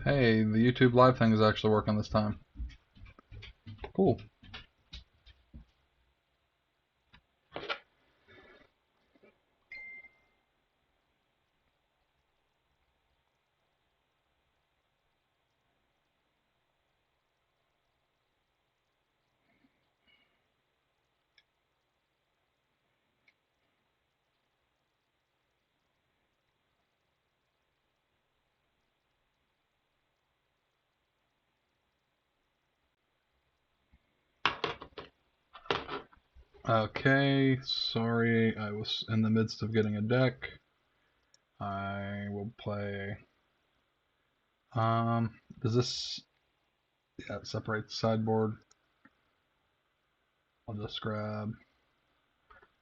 Hey, the YouTube live thing is actually working this time. Cool. Okay, sorry, I was in the midst of getting a deck. I will play. Does this, yeah, separate the sideboard. I'll just grab,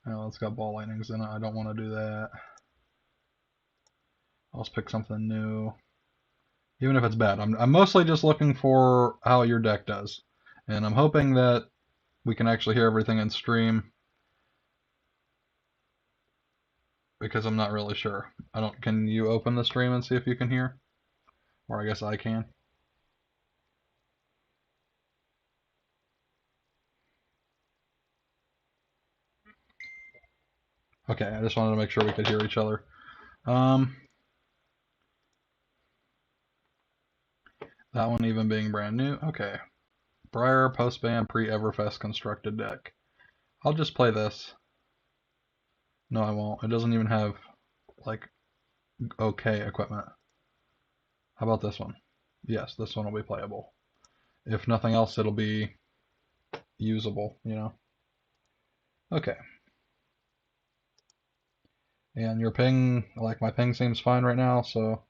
oh, it's got ball lightnings in it, I don't want to do that. I'll just pick something new. Even if it's bad, I'm mostly just looking for how your deck does. And I'm hoping that we can actually hear everything in stream, because I'm not really sure. Can you open the stream and see if you can hear? Or I guess I can. Okay, I just wanted to make sure we could hear each other. That one even being brand new. Okay. Briar, post-ban, pre-Everfest constructed deck. I'll just play this. No, I won't. It doesn't even have, like, okay equipment. How about this one? Yes, this one will be playable. If nothing else, it'll be usable, you know? Okay. And your ping, like my ping seems fine right now, so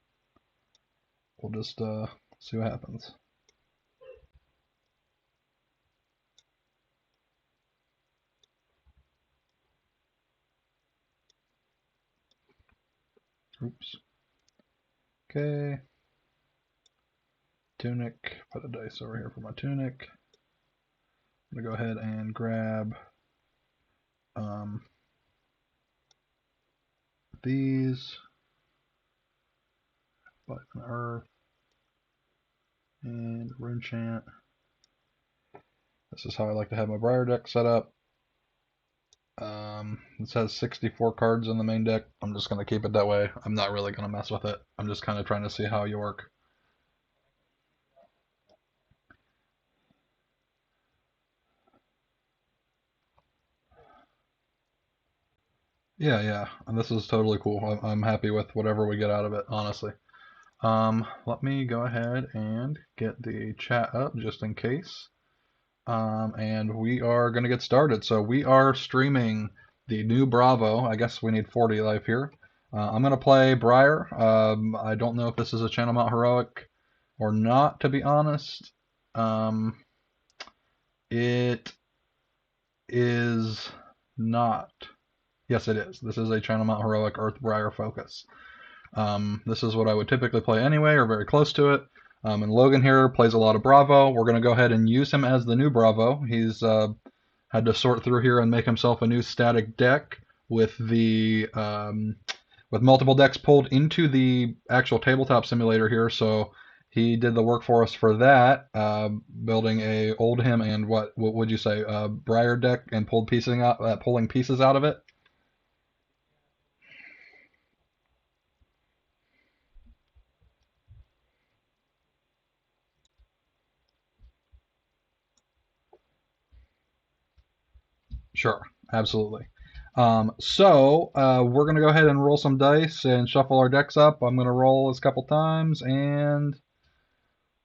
we'll just see what happens. Oops. Okay. Tunic. Put a dice over here for my tunic. I'm going to go ahead and grab these. Life and Earth. And Rune Chant. This is how I like to have my Briar deck set up. This has 64 cards in the main deck. I'm just going to keep it that way. I'm not really going to mess with it. I'm just kind of trying to see how you work. Yeah, and this is totally cool. I'm happy with whatever we get out of it, honestly. Let me go ahead and get the chat up just in case. And we are going to get started. So we are streaming the new Bravo. I guess we need 40 life here. I'm going to play Briar. I don't know if this is a Channel Mount Heroic or not, to be honest. It is not. Yes, it is. This is a Channel Mount Heroic Earth Briar focus. This is what I would typically play anyway, or very close to it. And Logan here plays a lot of Bravo. We're going to go ahead and use him as the new Bravo. He's had to sort through here and make himself a new static deck with the with multiple decks pulled into the actual tabletop simulator here. So he did the work for us for that, building a Oldhim and what would you say, Briar deck, and pulling pieces out of it. Sure, absolutely. We're going to go ahead and roll some dice and shuffle our decks up. I'm going to roll this a couple times, and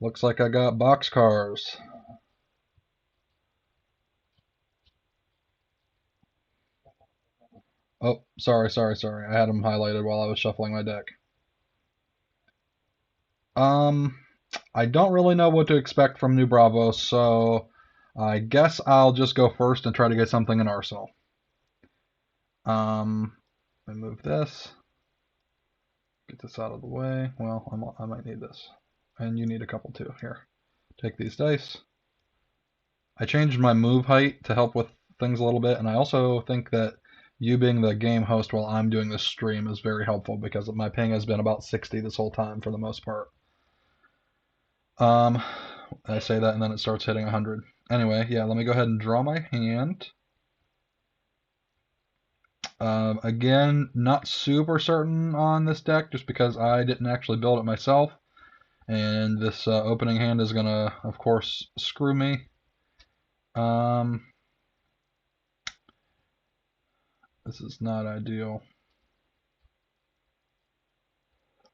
looks like I got boxcars. Oh, sorry. I had them highlighted while I was shuffling my deck. I don't really know what to expect from New Bravo, so I guess I'll just go first and try to get something in Arsenal. Let me move this. Get this out of the way. Well, I might need this. And you need a couple too. Here, take these dice. I changed my move height to help with things a little bit, and I also think that you being the game host while I'm doing this stream is very helpful because my ping has been about 60 this whole time for the most part. Um, I say that and then it starts hitting 100. Anyway, yeah, let me go ahead and draw my hand. Again, not super certain on this deck just because I didn't actually build it myself. And this opening hand is going to, of course, screw me. This is not ideal.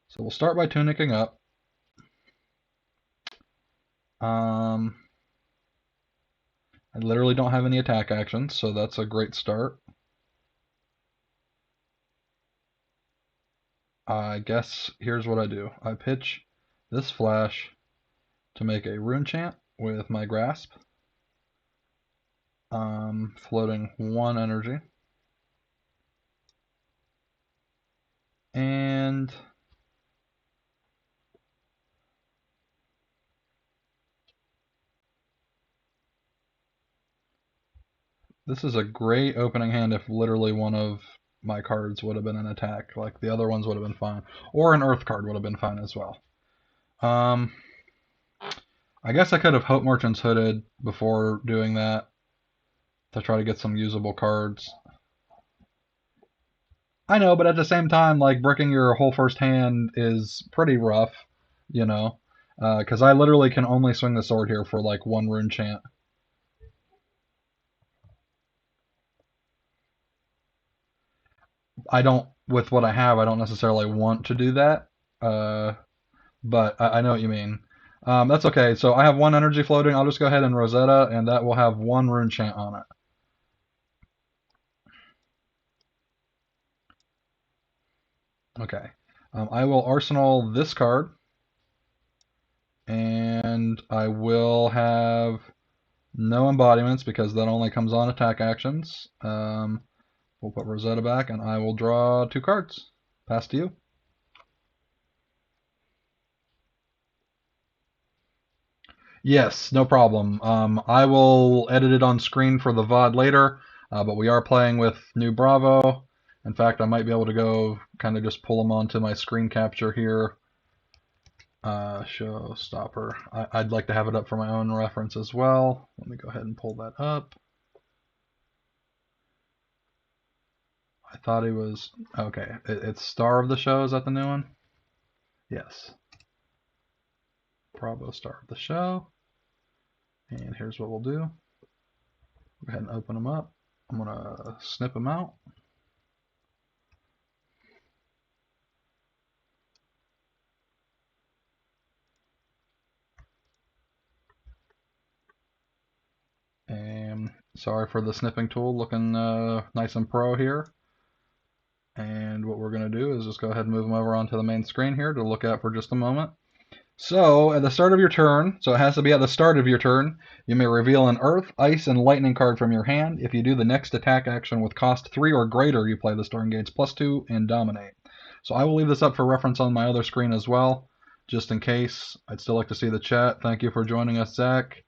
So we'll start by tunicking up. I literally don't have any attack actions, so that's a great start. I guess here's what I do. I pitch this flash to make a rune chant with my grasp. Floating 1 energy. And this is a great opening hand if literally one of my cards would have been an attack. Like the other ones would have been fine. Or an earth card would have been fine as well. I guess I could have Hope Merchant's Hooded before doing that to try to get some usable cards. I know, but at the same time, like bricking your whole first hand is pretty rough, you know, because I literally can only swing the sword here for like 1 rune chant. I don't, with what I have, I don't necessarily want to do that, but I know what you mean. That's okay. So I have 1 energy floating. I'll just go ahead and Rosetta, and that will have 1 rune chant on it. Okay. I will arsenal this card, and I will have no embodiments because that only comes on attack actions. We'll put Rosetta back, and I will draw 2 cards. Pass to you. Yes, no problem. I will edit it on screen for the VOD later, but we are playing with new Bravo. In fact, I might be able to go kind of just pull them onto my screen capture here. Showstopper. I'd like to have it up for my own reference as well. Let me go ahead and pull that up. I thought he was... Okay, it's Star of the Show. Is that the new one? Yes. Bravo Star of the Show. And here's what we'll do. Go ahead and open them up. I'm going to snip them out. And sorry for the snipping tool, looking nice and pro here. And what we're going to do is just go ahead and move them over onto the main screen here to look at for just a moment. So at the start of your turn, so it has to be at the start of your turn, you may reveal an Earth, Ice, and Lightning card from your hand. If you do the next attack action with cost 3 or greater, you play the star and gains +2 and dominate. So I will leave this up for reference on my other screen as well, just in case. I'd still like to see the chat. Thank you for joining us, Zach.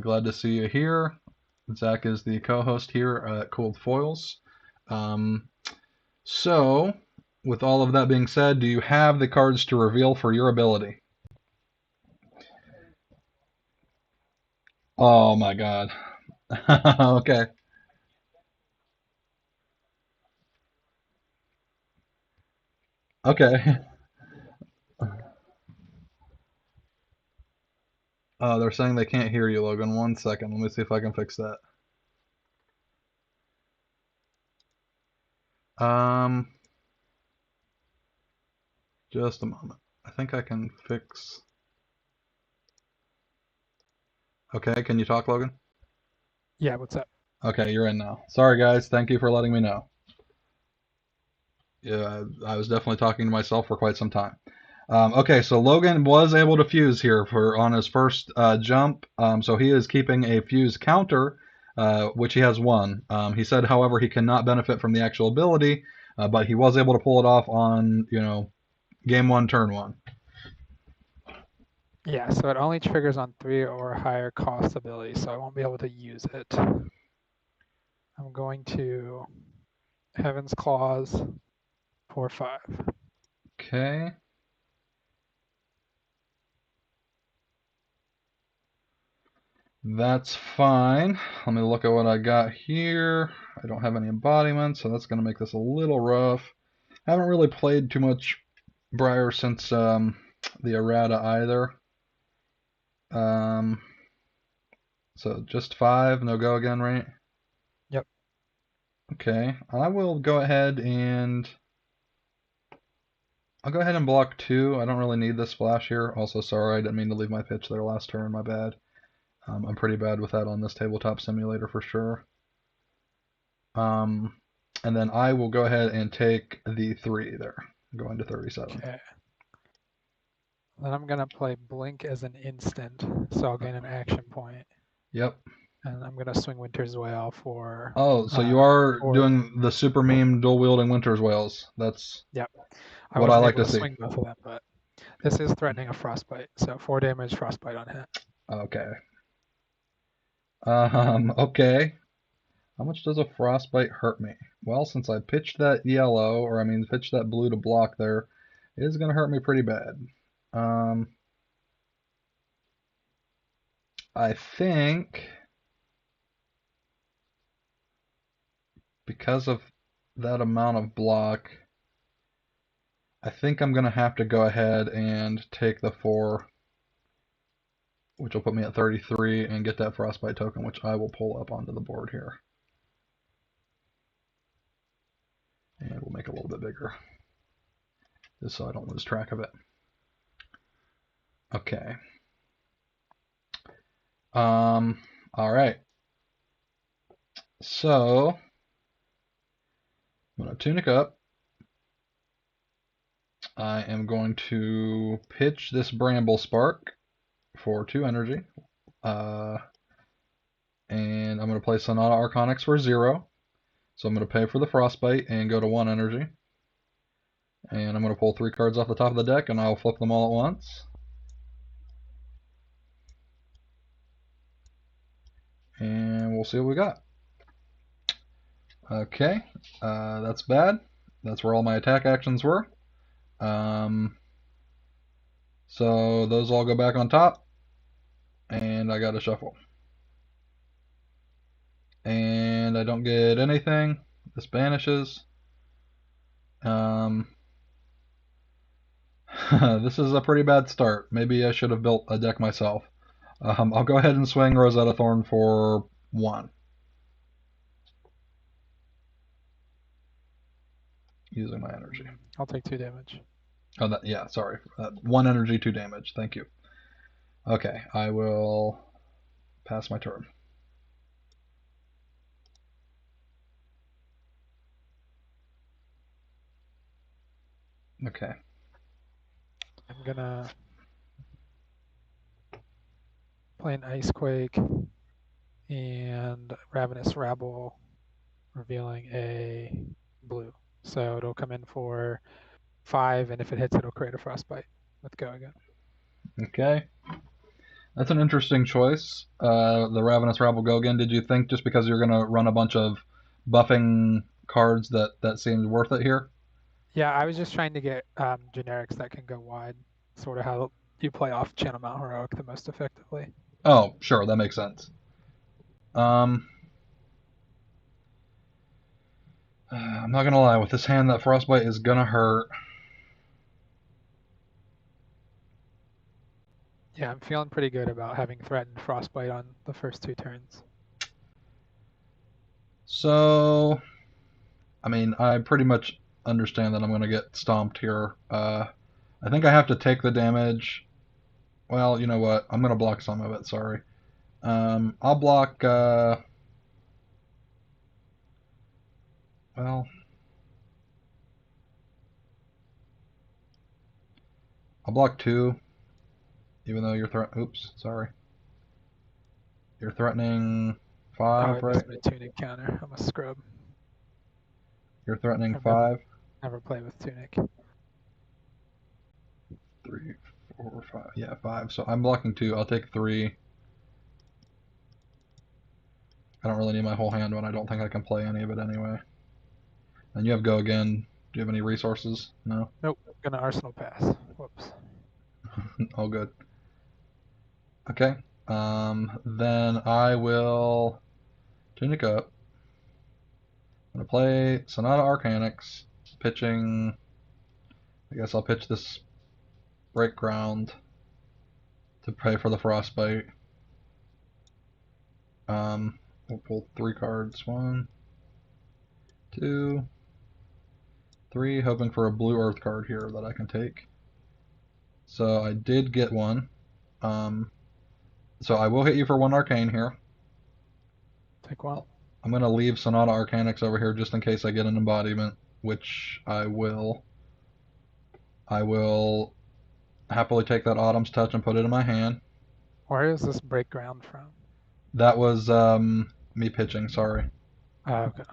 Glad to see you here. Zach is the co-host here at Cooled Foils. So, with all of that being said, do you have the cards to reveal for your ability? Oh my god. Okay. Okay. They're saying they can't hear you, Logan. 1 second. Let me see if I can fix that. Um, just a moment. I think I can fix. Okay, can you talk, Logan? Yeah, what's up? Okay, you're in now. Sorry, guys. Thank you for letting me know. Yeah, I was definitely talking to myself for quite some time. Okay, so Logan was able to fuse here for on his first jump. So he is keeping a fuse counter, which he has 1. He said, however, he cannot benefit from the actual ability, but he was able to pull it off on, game 1, turn 1. Yeah, so it only triggers on 3 or higher cost abilities, so I won't be able to use it. I'm going to Heaven's Claws for 5. Okay. That's fine. Let me look at what I got here. I don't have any embodiments, so that's going to make this a little rough. I haven't really played too much Briar since the errata either. Um, so just 5, no go again, right? Yep. Okay, I will go ahead and I'll go ahead and block 2. I don't really need this splash here. Also, sorry, I didn't mean to leave my pitch there last turn. My bad. I'm pretty bad with that on this tabletop simulator for sure. And then I will go ahead and take the 3 there, going to 37. Okay. Then I'm gonna play Blink as an instant, so I'll gain an action point. Yep. And I'm gonna swing Winter's Wail for. Oh, so you are for doing the super meme dual wielding Winter's Whales. That's Yep. I what I wasn't like able to to see. swing both of them, but this is threatening a frostbite, so 4 damage frostbite on hit. Okay. Okay. How much does a frostbite hurt me? Well, since I pitched that yellow, or I mean pitched that blue to block there, it is going to hurt me pretty bad. I think because of that amount of block, I think I'm going to have to go ahead and take the 4, which will put me at 33, and get that frostbite token, which I will pull up onto the board here. And we'll make it a little bit bigger, just so I don't lose track of it. Okay. All right. So I'm going to tunic up. I am going to pitch this Bramble Spark for 2 energy. And I'm going to play Sonata Arconics for 0. So I'm going to pay for the Frostbite and go to 1 energy. And I'm going to pull 3 cards off the top of the deck, and I'll flip them all at once. And we'll see what we got. Okay, that's bad. That's where all my attack actions were. So those all go back on top, and I got to shuffle. And I don't get anything. This vanishes. This is a pretty bad start. Maybe I should have built a deck myself. I'll go ahead and swing Rosetta Thorn for 1. Using my energy. I'll take 2 damage. Oh, yeah, sorry. 1 energy, 2 damage. Thank you. Okay, I will pass my turn. Okay. I'm gonna play an Icequake and Ravenous Rabble, revealing a blue. So it'll come in for 5, and if it hits, it'll create a frostbite. Let's go again. Okay. That's an interesting choice. The Ravenous Rabble go again. Did you think just because you're going to run a bunch of buffing cards that seemed worth it here? Yeah, I was just trying to get generics that can go wide, sort of how you play off Channel Mount Heroic the most effectively. Oh, sure, that makes sense. I'm not gonna lie, with this hand, that Frostbite is gonna hurt. Yeah, I'm feeling pretty good about having threatened Frostbite on the first 2 turns. So, I mean, I pretty much understand that I'm gonna get stomped here. I think I have to take the damage. Well, you know what? I'm gonna block some of it. Sorry. I'll block. Well, I'll block 2, even though you're Oops, sorry. You're threatening Oh, I 5, right? missed my Tunic counter. I'm a scrub. You're threatening I've 5. never played with Tunic. 3, 4, 5. Yeah, 5. So I'm blocking 2. I'll take 3. I don't really need my whole hand when I don't think I can play any of it anyway. And you have go again. Do you have any resources? No? Nope, gonna Arsenal pass. Whoops. All good. Okay. Then I will tunic up. I'm gonna play Sonata Arcanix, pitching. I guess I'll pitch this Break Ground to pay for the Frostbite. We'll pull 3 cards. 1, 2, 3, hoping for a blue Earth card here that I can take. So I did get one. So I will hit you for 1 Arcane here. Take one. I'm going to leave Sonata Arcanix over here just in case I get an embodiment, which I will. I will happily take that Autumn's Touch and put it in my hand. Where is this break ground from? That was me pitching, sorry. Okay.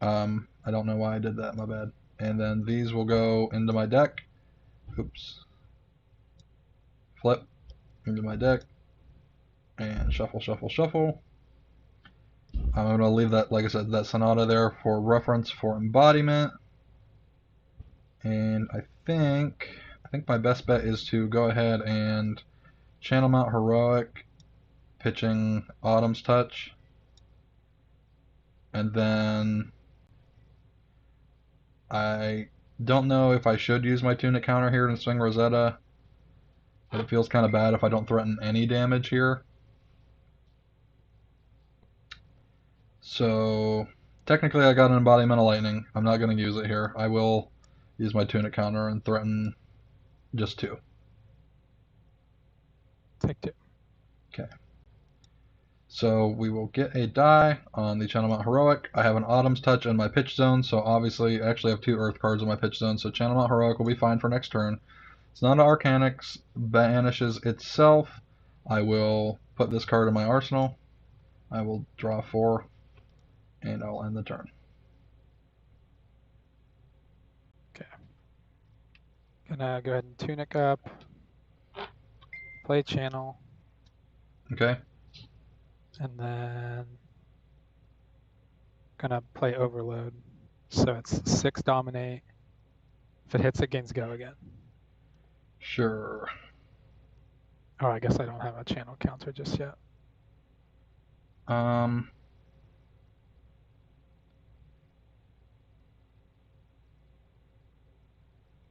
I don't know why I did that, my bad. And then these will go into my deck. Oops. Flip into my deck. And shuffle, shuffle, shuffle. I'm going to leave that, like I said, that Sonata there for reference for embodiment. And I think my best bet is to go ahead and Channel Mount Heroic, pitching Autumn's Touch. And then I don't know if I should use my Tunic counter here and swing Rosetta, but it feels kind of bad if I don't threaten any damage here. So technically I got an Embodiment of Lightning. I'm not going to use it here. I will use my Tunic counter and threaten just 2. Take 2. Okay. So we will get a die on the Channel Mount Heroic. I have an Autumn's Touch in my pitch zone, so obviously I actually have 2 Earth cards in my pitch zone, so Channel Mount Heroic will be fine for next turn. It's not an Arcanix, banishes itself. I will put this card in my arsenal. I will draw 4, and I'll end the turn. Okay. Gonna go ahead and tunic up. Play channel. Okay. And then gonna play overload. So it's 6 dominate. If it hits, it gains go again. Sure. Oh, I guess I don't have a channel counter just yet. I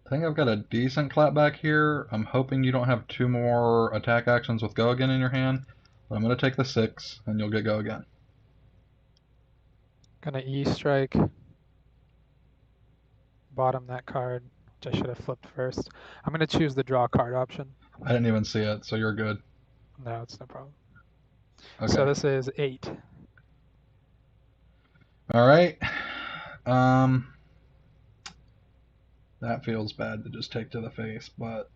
think I've got a decent clapback here. I'm hoping you don't have 2 more attack actions with go again in your hand. But I'm going to take the 6, and you'll get go again. Gonna E-strike. Bottom that card, which I should have flipped first. I'm gonna choose the draw card option. I didn't even see it, so you're good. No, it's no problem. Okay. So this is 8. All right. That feels bad to just take to the face, but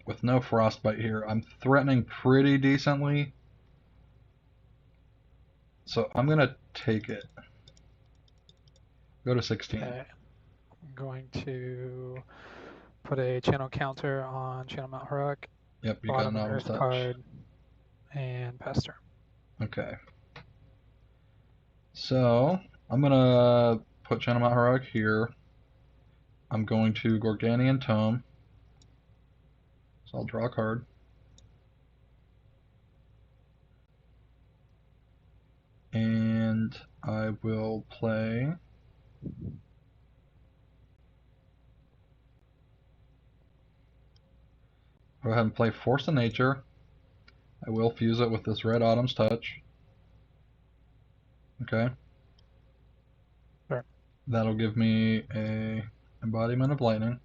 with no frostbite here, I'm threatening pretty decently. So I'm gonna take it. Go to 16. Okay. I'm going to put a channel counter on Channel Mount Heroic. Yep, you Bottom got an Earth Touch card and pass turn. Okay. So I'm gonna put Channel Mount Heroic here. I'm going to Gorganian Tome. So I'll draw a card. And I will play go ahead and play Force of Nature. I will fuse it with this red Autumn's Touch. Okay. Sure. That'll give me a Embodiment of Lightning.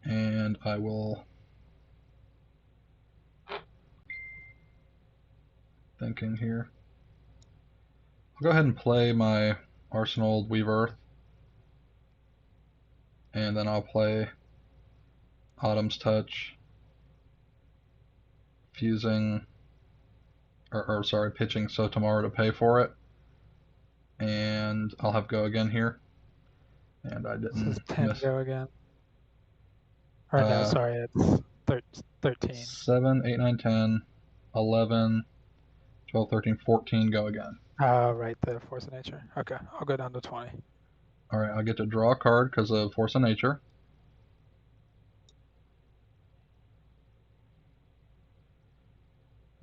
And I will thinking here. I'll go ahead and play my Arsenal Weave Earth. And then I'll play Autumn's Touch, fusing, or sorry, pitching So Tomorrow to pay for it. And I'll have go again here. And I didn't This is 10 miss. go again. Or no, sorry, it's 13. 7, 8, 9, 10, 11, 12, 13, 14 go again. Oh, right, the Force of Nature. Okay, I'll go down to 20. Alright, I'll get to draw a card because of Force of Nature.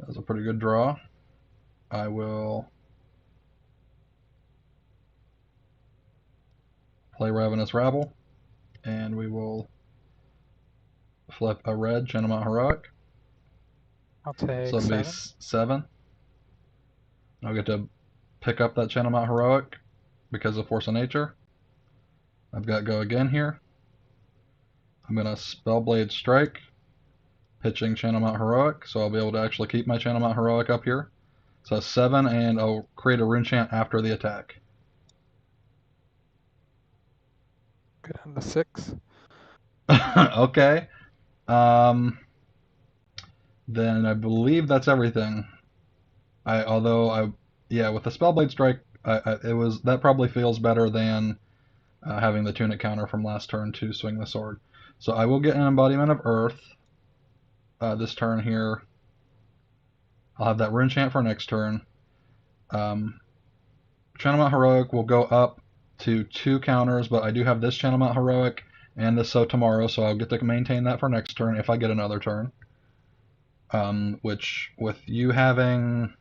That's a pretty good draw. I will play Ravenous Rabble, and we will flip a red Channel Mount Heroic. I'll So take it'll be 7. 7. I'll get to pick up that Channel Mount Heroic because of Force of Nature. I've got Go Again here. I'm going to Spellblade Strike, pitching Channel Mount Heroic, so I'll be able to actually keep my Channel Mount Heroic up here. So 7, and I'll create a Rune Chant after the attack. Go down to 6. Okay. Then I believe that's everything. Yeah, with the Spellblade Strike, that probably feels better than having the Tunic counter from last turn to swing the sword. So I will get an Embodiment of Earth this turn here. I'll have that Rune Chant for next turn. Channel Mount Heroic will go up to 2 counters, but I do have this Channel Mount Heroic and this tomorrow, so I'll get to maintain that for next turn if I get another turn. Which, with you having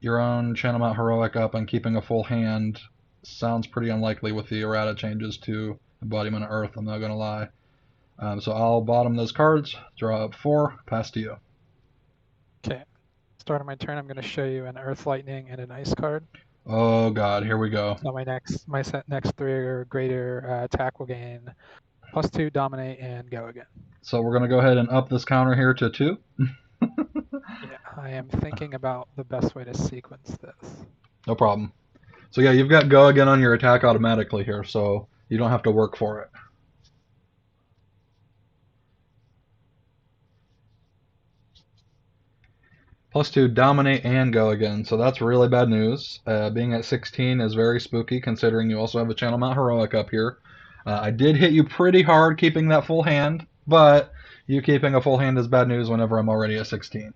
your own Channel Mount Heroic up and keeping a full hand, sounds pretty unlikely with the errata changes to Embodiment of Earth, I'm not going to lie. So I'll bottom those cards, draw up 4, pass to you. Okay. Start of my turn, I'm going to show you an Earth Lightning and an Ice card. Oh god, here we go. So my next 3 or greater attack will gain +2, Dominate, and Go Again. So we're going to go ahead and up this counter here to 2. Yeah, I am thinking about the best way to sequence this. No problem. So yeah, you've got Go Again on your attack automatically here, so you don't have to work for it. +2, Dominate, and Go Again. So that's really bad news. Being at 16 is very spooky, considering you also have a Channel Mount Heroic up here. I did hit you pretty hard keeping that full hand, but you keeping a full hand is bad news whenever I'm already at 16.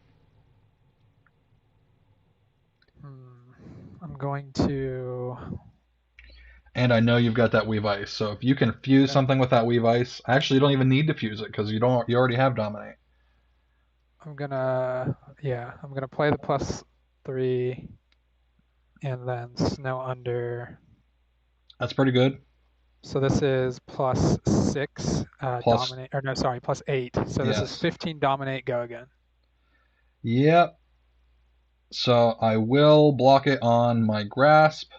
I'm going to... And I know you've got that Weave Ice, so if you can fuse something with that Weave Ice, actually you don't even need to fuse it because you already have Dominate. I'm gonna play the +3 and then Snow Under. That's pretty good. So this is +6 Plus, Dominate, or no, sorry, +8. So this is yes. 15 Dominate, Go Again. Yep. So I will block it on my Grasp.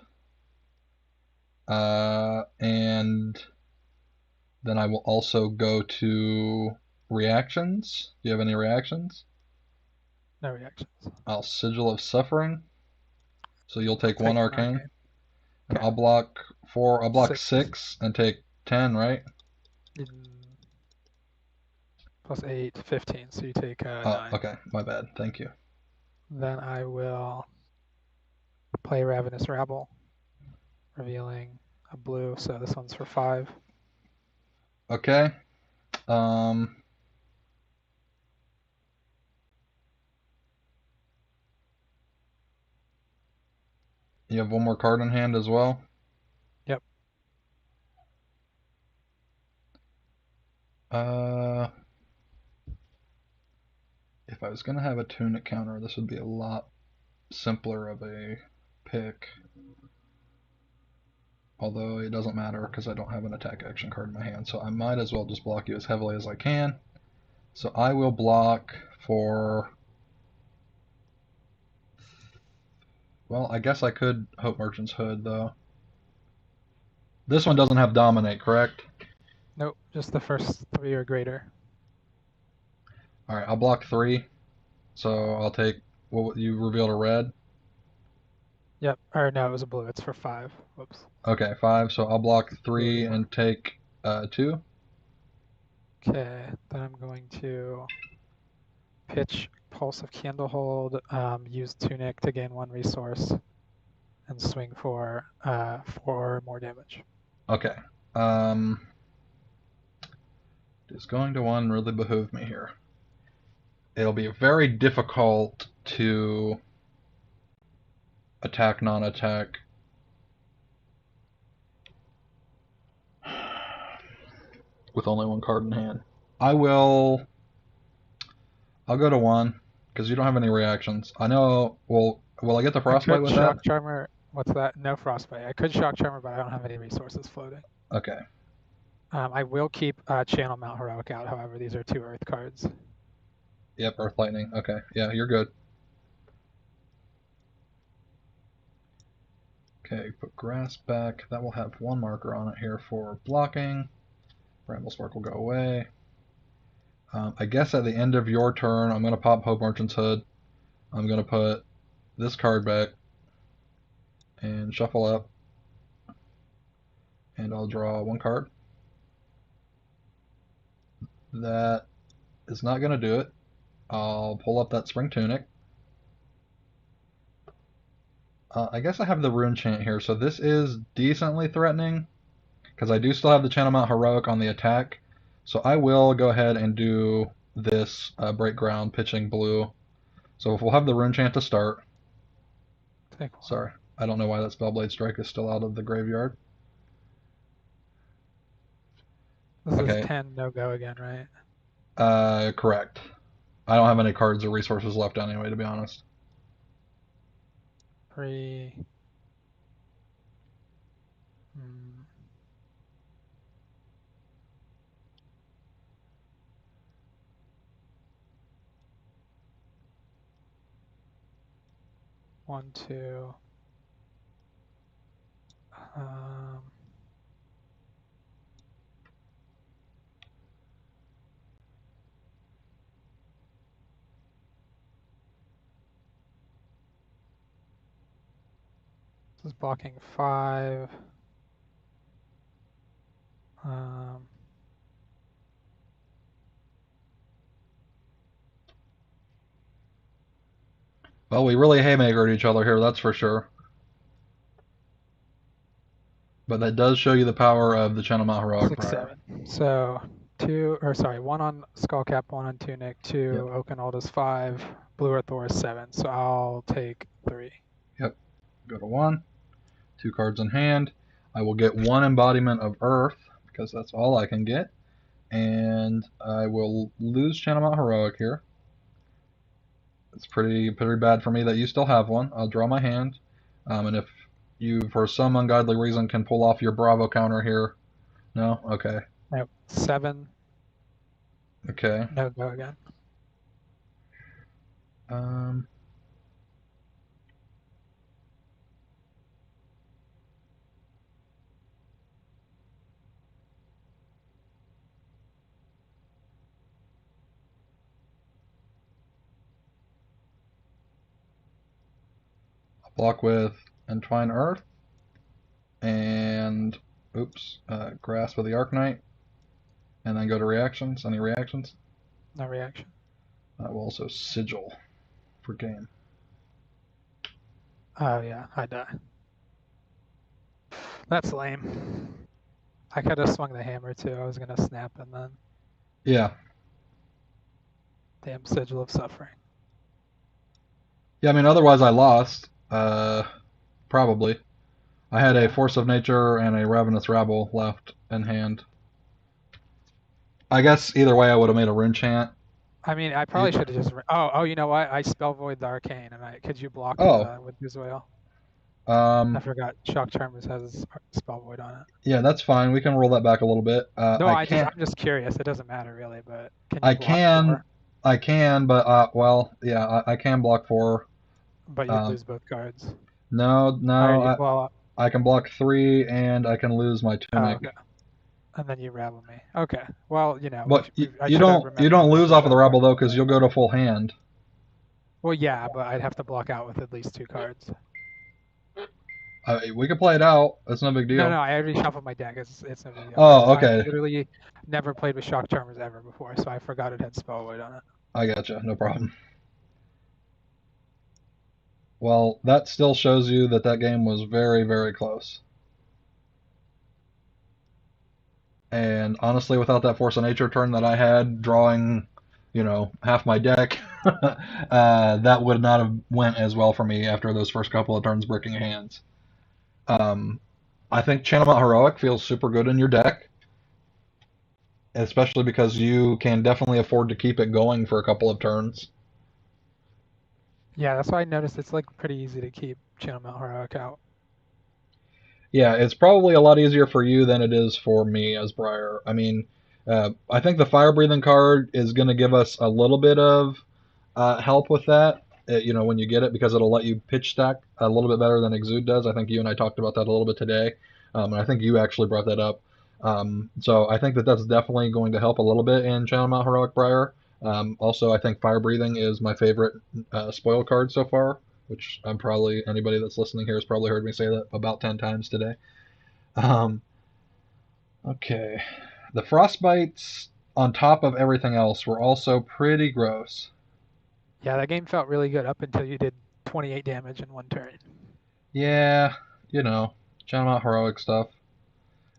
And then I will also go to reactions. Do you have any reactions? No reactions. I'll Sigil of Suffering. So you'll take 1 Arcane. And Okay. I'll block 4. I'll block 6. 6 and take 10, right? +8, 15. So you take 9. Okay. My bad. Thank you. Then I will play Ravenous Rabble, revealing a blue. So this one's for 5. Okay. You have 1 more card in hand as well? Yep. If I was going to have a Tunic counter, this would be a lot simpler of a pick. Although it doesn't matter because I don't have an attack action card in my hand, so I might as well just block you as heavily as I can. So I will block for... Well, I guess I could Hope Merchant's Hood, though. This one doesn't have Dominate, correct? Nope, just the first 3 or greater. Alright, I'll block 3. So I'll take... Well, you revealed a red? Yep, or no, it was a blue. It's for 5. Whoops. Okay, 5. So I'll block 3 Blue. and take 2. Okay, then I'm going to pitch Pulse of Candlehold, use Tunic to gain 1 resource, and swing for 4 more damage. Okay. Does going to 1 really behoove me here? It'll be very difficult to attack, non-attack. With only 1 card in hand. I'll go to 1. because you don't have any reactions. I know. Well, will I get the I frostbite could with that? shock charmer. What's that? No frostbite. I could shock charmer, but I don't have any resources floating. Okay. I will keep Channel Mount Heroic out. However, these are 2 Earth cards. Yep. Earth lightning. Okay. Yeah, you're good. Okay. Put grass back. That will have 1 marker on it here for blocking. Bramble Spark will go away. I guess at the end of your turn, I'm going to pop Hope Merchant's Hood. I'm going to put this card back and shuffle up. And I'll draw 1 card. That is not going to do it. I'll pull up that Spring Tunic. I guess I have the Rune Chant here, so this is decently threatening, because I do still have the Channel Mount Heroic on the attack. So I will go ahead and do this Break Ground, pitching blue. So if we'll have the Rune Chant to start. Take 1. Sorry, I don't know why that Spellblade Strike is still out of the graveyard. This is Okay, 10 no go again, right? correct. I don't have any cards or resources left anyway, to be honest. 3. Hmm. One, 2. Um, this is blocking 5. Um, Well, we really haymakered each other here, that's for sure. But that does show you the power of the Channel Mount Heroic 6, Briar. 7. So 1 on Skullcap, 1 on Tunic, 2 Yep. Oakenald is 5, Blue Earth Ore is 7. So I'll take 3. Yep. Go to 1. 2 cards in hand. I will get 1 embodiment of Earth, because that's all I can get. And I will lose Channel Mount Heroic here. It's pretty bad for me that you still have one. I'll draw my hand. And if you, for some ungodly reason, can pull off your Bravo counter here. No? Okay. Nope. 7 Okay. no go again. Um, I'll block with Entwine Earth. And, oops, Grasp with the Arknight. And then go to reactions. Any reactions? No reaction. I will also Sigil for game. Oh yeah, I die. That's lame. I could have swung the hammer too. I was gonna snap and then Yeah. damn Sigil of Suffering. Yeah, I mean, otherwise I lost. Probably. I had a Yeah. Force of Nature and a Ravenous Rabble left in hand. I guess either way I would have made a Rune Chant. I mean, I probably should have just. Oh, you know what? I spell void the arcane, and could you block Oh, with Guzwale? I um, forgot. Shock Charmers has spell void on it. yeah, that's fine. We can roll that back a little bit. No, I I'm can't. just curious. It doesn't matter really, but can you I block can. 4? I can, but well, yeah, I can block 4. But you'd Um, lose both cards. no, no, Or well, I can block 3, and I can lose my oh, Tunic. okay. And then you rabble me. Okay. Well, But I you should have don't you remembered don't about lose the off of the shock Rebel charmer. though, because you'll go to full hand. Well, yeah, but I'd have to block out with at least 2 cards. We can play it out. That's no big No, deal. I already shuffled my deck. It's no big deal. Oh, I've okay. literally never played with Shock Charmers ever before, so I forgot it had spell void on it. I gotcha. No problem. Well, that still shows you that that game was very close. And honestly, without that Force of Nature turn that I had, drawing, half my deck, that would not have went as well for me after those first couple of turns breaking hands. Um, I think Channel Mount Heroic feels super good in your deck, especially because you can definitely afford to keep it going for a couple of turns. Yeah, that's why I noticed it's like pretty easy to keep Channel Mount Heroic out. Yeah, it's probably a lot easier for you than it is for me as Briar. I mean, I think the fire breathing card is going to give us a little bit of help with that. When you get it, because it'll let you pitch stack a little bit better than Exude does. I think you and I talked about that a little bit today, and I think you actually brought that up. So I think that that's definitely going to help a little bit in Channel Mount Heroic Briar. Also, I think Fire Breathing is my favorite spoil card so far, which I'm probably anybody that's listening here has probably heard me say that about 10 times today. Um, okay, the frostbites on top of everything else were also pretty gross. Yeah, that game felt really good up until you did 28 damage in one turn. Yeah, you know, Channel Heroic stuff.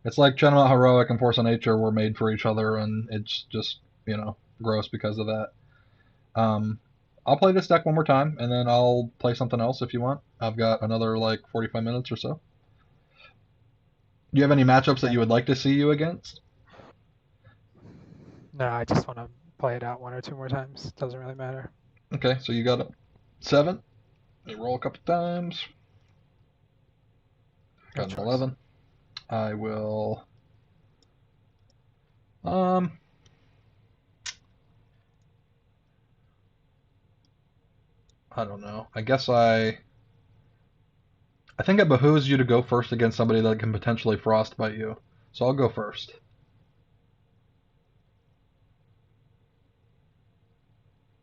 It's like Channel Heroic and Force of Nature were made for each other, and it's just, gross because of that. Um, I'll play this deck one more time, and then I'll play something else if you want. I've got another, like, 45 minutes or so. Do you have any matchups that Yeah. you would like to see you against? No, I just want to play it out one or two more times. Doesn't really matter. Okay, so you got a 7. You roll a couple times. No Got an choice. 11. I will. Um, I don't know. I think it behooves you to go first against somebody that can potentially frostbite you. So I'll go first.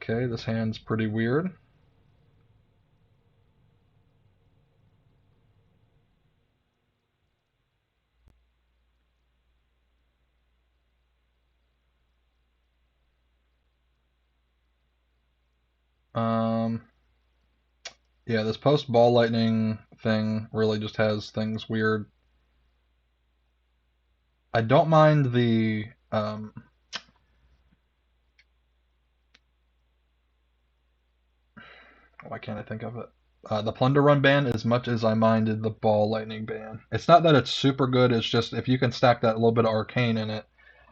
Okay, this hand's pretty weird. Um, yeah, this post ball lightning thing really just has things weird. I don't mind the why can't I think of it? The Plunder Run ban as much as I minded the Ball Lightning ban. It's not that it's super good, it's just if you can stack that little bit of Arcane in it,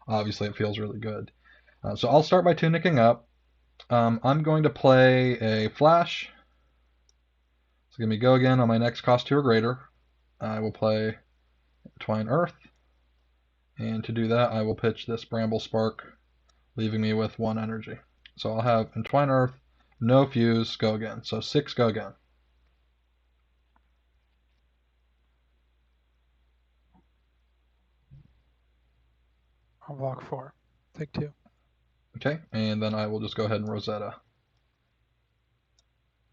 obviously it feels really good. So I'll start by tunicking up. I'm going to play a Flash. So give me go again on my next cost 2 or greater. I will play Twine Earth. And to do that, I will pitch this Bramble Spark, leaving me with 1 energy. So I'll have Entwine Earth, no fuse, go again. So 6 go again. I'll block 4. Take 2. Okay, and then I will just go ahead and Rosetta.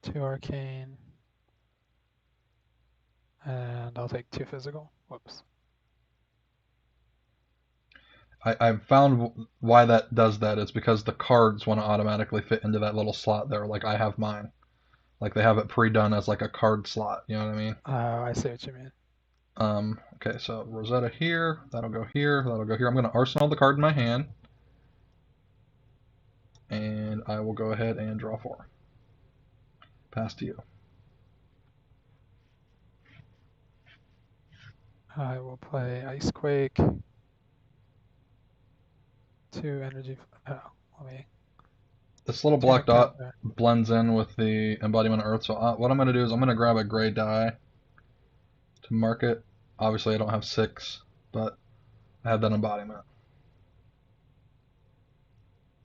2 arcane. And I'll take 2 physical. Whoops. I've found why that does that. It's because the cards want to automatically fit into that little slot there, like I have mine. Like they have it pre-done as like a card slot. You know what I mean? Oh, I see what you mean. Okay, so Rosetta here. That'll go here. That'll go here. I'm going to arsenal the card in my hand, and I will go ahead and draw 4. Pass to you. I will play Icequake. 2 energy. Oh, let me This little black tunic down dot there. blends in with the embodiment of Earth. So what I'm going to do is I'm going to grab a gray die to mark it. Obviously, I don't have 6, but I have that embodiment.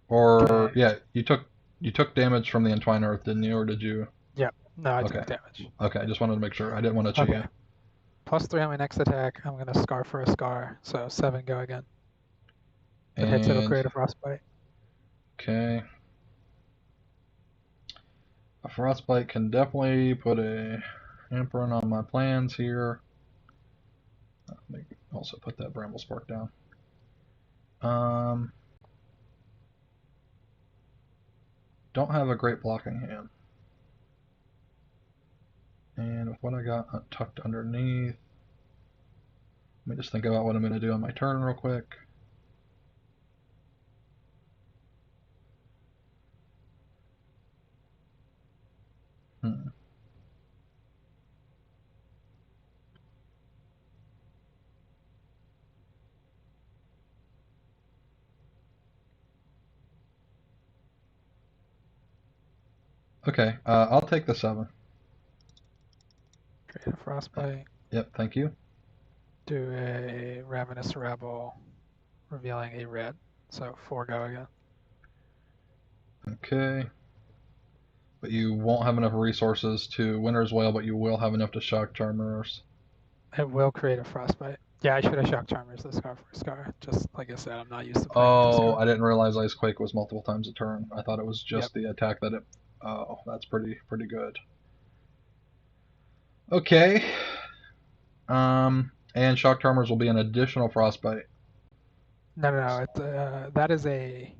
Or Okay. yeah, you took damage from the Entwine Earth, didn't you, or did you? Yep. No, I Okay, took damage. okay. I just wanted to make sure. I didn't want to cheat Okay. you. +3 on my next attack. I'm going to scar for a scar. So 7 go again. If it hits, it'll And create a frostbite. okay, a frostbite can definitely put a imprint on my plans here. Let me also put that bramble spark down. Um, don't have a great blocking hand. And with what I got tucked underneath, let me just think about what I'm going to do on my turn real quick. Hmm. Okay, I'll take the 7. Create a frostbite. Yep, thank you. Do a ravenous rabble, revealing a red. So 4 go again. Okay. But you won't have enough resources to Winter's Wail, but you will have enough to shock Charmers. It will create a frostbite. Yeah, I should have shocked Charmers this Scar for Scar. Just like I said, I'm not used to playing into Oh, Scar. I didn't realize Ice Quake was multiple times a turn. I thought it was Yep. just the attack that it. Oh, that's pretty good. Okay. And shock Charmers will be an additional frostbite. No. That is a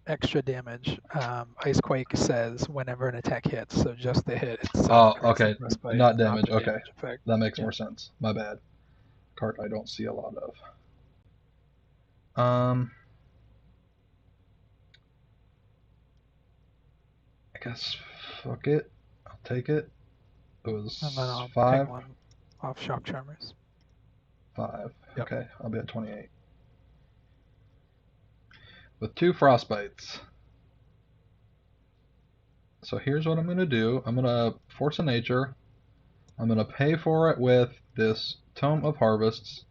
extra damage. Ice Quake says whenever an attack hits, so just the hit itself Oh, creates the okay. frostbite, Not not damage. the Okay. damage effect. That makes Yeah. more sense. My bad. Card I don't see a lot of. Um, I guess fuck it. I'll take it. It And then was I'll ping 5. one off Shock Charmers. 5. Yep. Okay, I'll be at 28. With 2 frostbites. So here's what I'm going to do. I'm going to force a nature. I'm going to pay for it with this Tome of Harvests.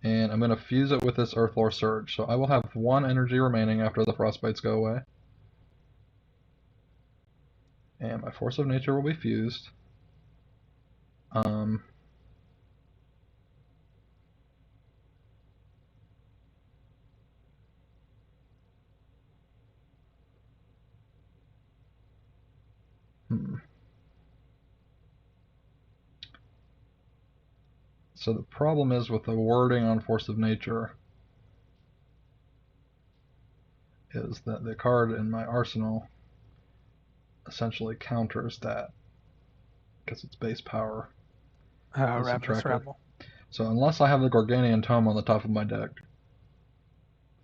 And I'm going to fuse it with this Earthlore Surge. So I will have 1 energy remaining after the frostbites go away. And my Force of Nature will be fused. Um, hmm. So the problem is with the wording on Force of Nature is that the card in my arsenal essentially counters that because its base power is Ravenous subtracted. Rabble. So unless I have the Gorganian Tome on the top of my deck,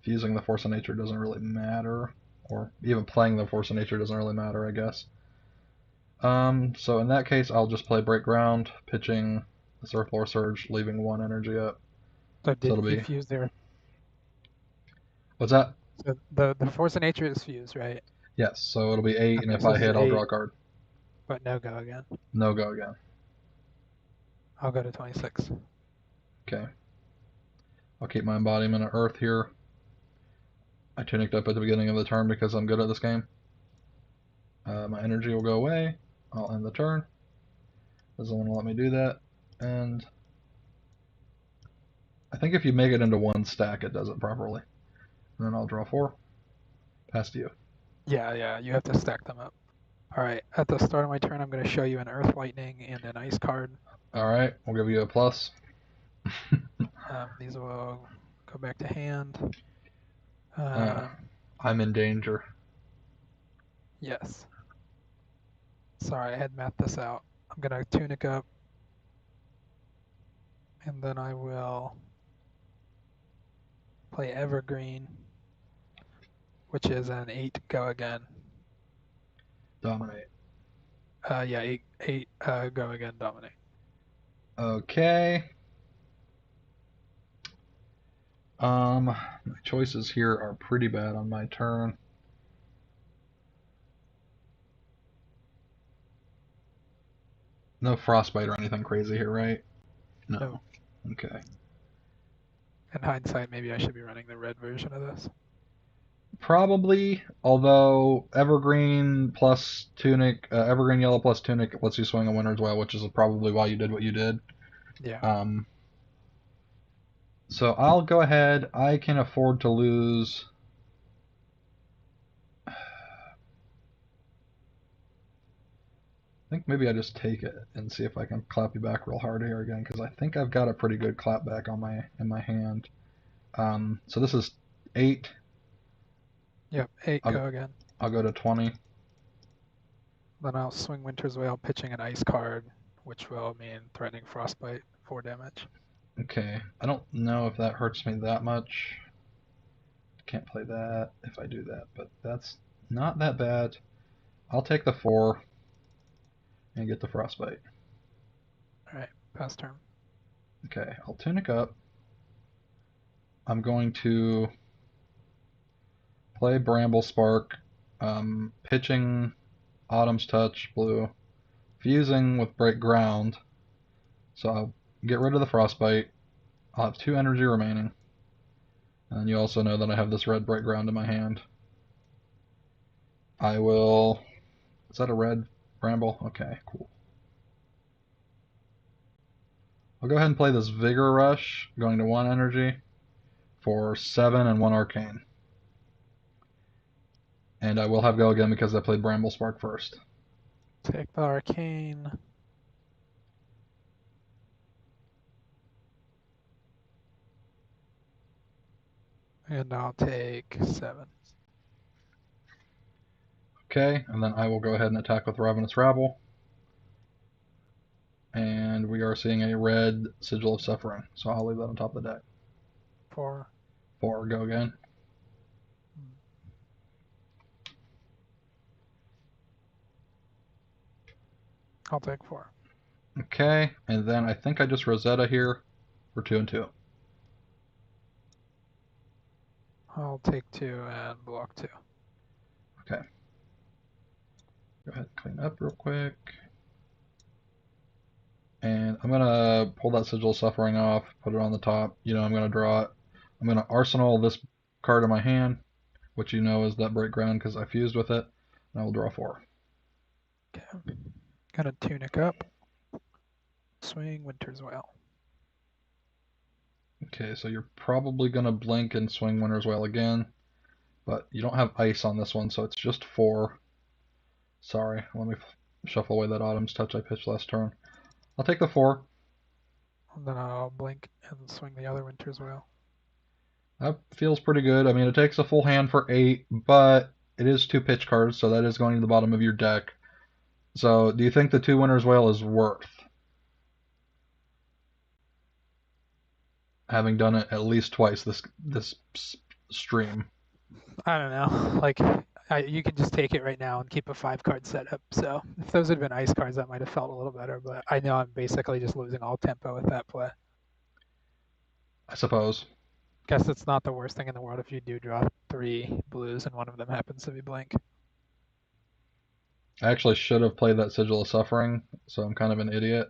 fusing the Force of Nature doesn't really matter, or even playing the Force of Nature doesn't really matter, I guess. So in that case, I'll just play Break Ground, pitching this Earthlore Surge, leaving 1 energy up. So So did it'll you be fuse there? what's that? So the Force of Nature is fused, right? Yes. So it'll be 8, and Okay, if so I this is hit, I'll draw 8, a card. but no go again. No go again. I'll go to 26. Okay. I'll keep my embodiment of Earth here. I tunicked up at the beginning of the turn because I'm good at this game. My energy will go away. I'll end the turn. Doesn't want to let me do that. And I think if you make it into 1 stack, it does it properly. And then I'll draw 4. Pass to you. Yeah, you have to stack them up. All right, at the start of my turn, I'm going to show you an Earth Lightning and an Ice card. Alright, we'll give you a plus. These will go back to hand. uh, I'm in danger. Yes. Sorry, I had mapped this out. I'm going to tunic up, and then I will play Evergreen, which is an 8 go again. Dominate. Yeah, 8 go again, dominate. Okay. My choices here are pretty bad on my turn. No frostbite or anything crazy here, right? No. Okay. In hindsight, maybe I should be running the red version of this. Probably, although Evergreen plus Tunic, Evergreen Yellow plus Tunic lets you swing a Winter's Wail, which is probably why you did what you did. Yeah. So I'll go ahead. I can afford to lose. I think maybe I just take it and see if I can clap you back real hard here again, because I think I've got a pretty good clap back on in my hand. So this is 8. Yep, 8 I'll, go again. I'll go to 20. Then I'll swing Winter's Wail, pitching an ice card, which will mean threatening frostbite, 4 damage. Okay, I don't know if that hurts me that much. Can't play that if I do that, but that's not that bad. I'll take the 4 and get the frostbite. Alright, pass turn. Okay, I'll tunic up. I'm going to play Bramble Spark, pitching Autumn's Touch, blue, fusing with Break Ground. So I'll get rid of the Frostbite. I'll have 2 energy remaining. And you also know that I have this red Break Ground in my hand. I will... Is that a red Bramble? Okay, cool. I'll go ahead and play this Vigor Rush, going to 1 energy for 7 and 1 Arcane. And I will have go again because I played Bramble Spark first. Take the Arcane. And I'll take 7. Okay, and then I will go ahead and attack with Ravenous Rabble. And we are seeing a red Sigil of Suffering, so I'll leave that on top of the deck. 4. 4, go again. I'll take 4. Okay, and then I think I just Rosetta here for 2 and 2. I'll take 2 and block 2. Okay. Go ahead and clean up real quick. And I'm going to pull that Sigil of Suffering off, put it on the top. You know, I'm going to draw it. I'm going to arsenal this card in my hand, which you know is that Break Ground because I fused with it. And I will draw 4. Okay. Gonna Tunic up. Swing Winter's Wail. Okay, so you're probably going to blink and swing Winter's Wail again. But you don't have ice on this one, so it's just 4. Sorry, let me shuffle away that Autumn's Touch I pitched last turn. I'll take the 4. And then I'll blink and swing the other Winter's Wail. That feels pretty good. I mean, it takes a full hand for 8, but it is 2 pitch cards, so that is going to the bottom of your deck. So, do you think the 2 Winter's Wail is worth having done it at least twice this stream? I don't know. Like, you can just take it right now and keep a 5-card setup. So if those had been ice cards, that might have felt a little better. But I know I'm basically just losing all tempo with that play. I suppose. Guess it's not the worst thing in the world if you do draw 3 blues and one of them happens to be blink. I actually should have played that Sigil of Suffering, so I'm kind of an idiot.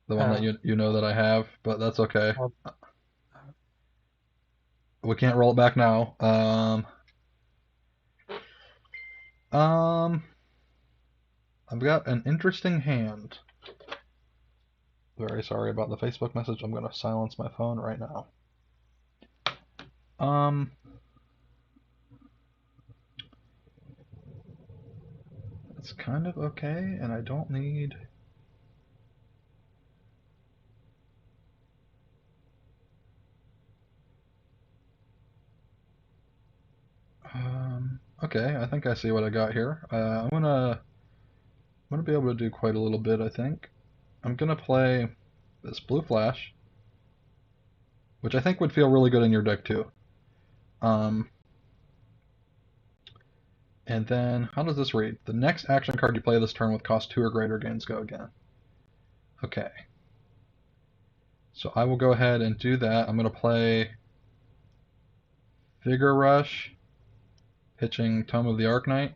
The one that you know that I have, but that's okay. Well, we can't roll it back now. I've got an interesting hand. Very sorry about the Facebook message. I'm gonna silence my phone right now. It's kind of okay, and I don't need... okay, I think I see what I got here. I'm gonna be able to do quite a little bit, I think. I'm gonna play this Blue Flash, which I think would feel really good in your deck too. And then, how does this read? The next action card you play this turn with cost 2 or greater gains go again. Okay. So I will go ahead and do that. I'm going to play Vigor Rush, pitching Tome of the Arknight,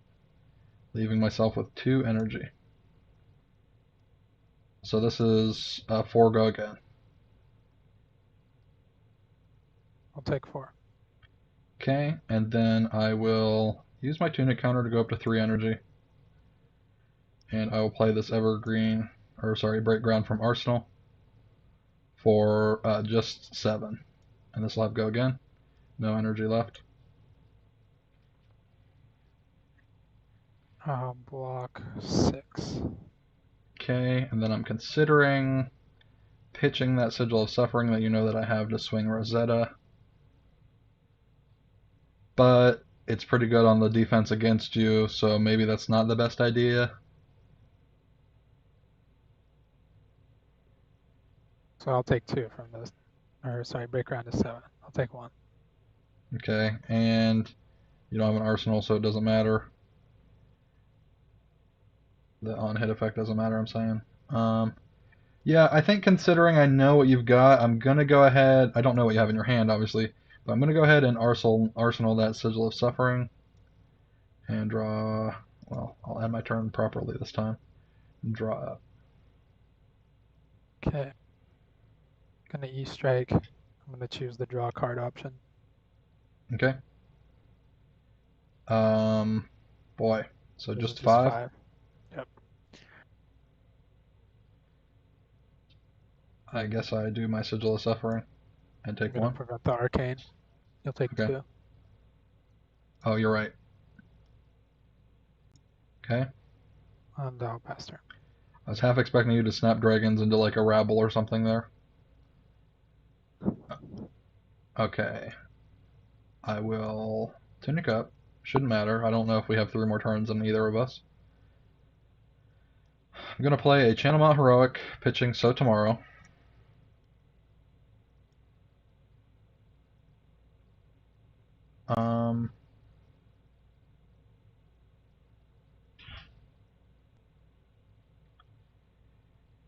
leaving myself with 2 energy. So this is 4 go again. I'll take 4. Okay, and then I will use my Tunic counter to go up to 3 energy. And I will play this Break Ground from Arsenal for just 7. And this will have go again. No energy left. I'll block 6. Okay, and then I'm considering pitching that Sigil of Suffering that you know that I have to swing Rosetta. But it's pretty good on the defense against you, so maybe that's not the best idea. So I'll take 2 from this. Break ground is 7. I'll take 1. Okay, and you don't have an arsenal, so it doesn't matter. The on-hit effect doesn't matter, I'm saying. Yeah, I think considering I know what you've got, I'm going to go ahead... I don't know what you have in your hand, obviously, but I'm going to go ahead and arsenal that Sigil of Suffering and draw Well, I'll end my turn properly this time and draw up. Okay. Gonna E-strike. I'm gonna choose the draw card option. Okay. Boy. So This is just just 5. 5. Yep. I guess I do my Sigil of Suffering and I'm take gonna 1. prevent the arcane. You'll take Okay. 2. Oh, you're right. Okay. And I'll pass turn. I was half expecting you to snap dragons into like a rabble or something there. Okay. I will Tunic up. Shouldn't matter. I don't know if we have 3 more turns in either of us. I'm going to play a Channel Mount Heroic, pitching So Tomorrow. Um,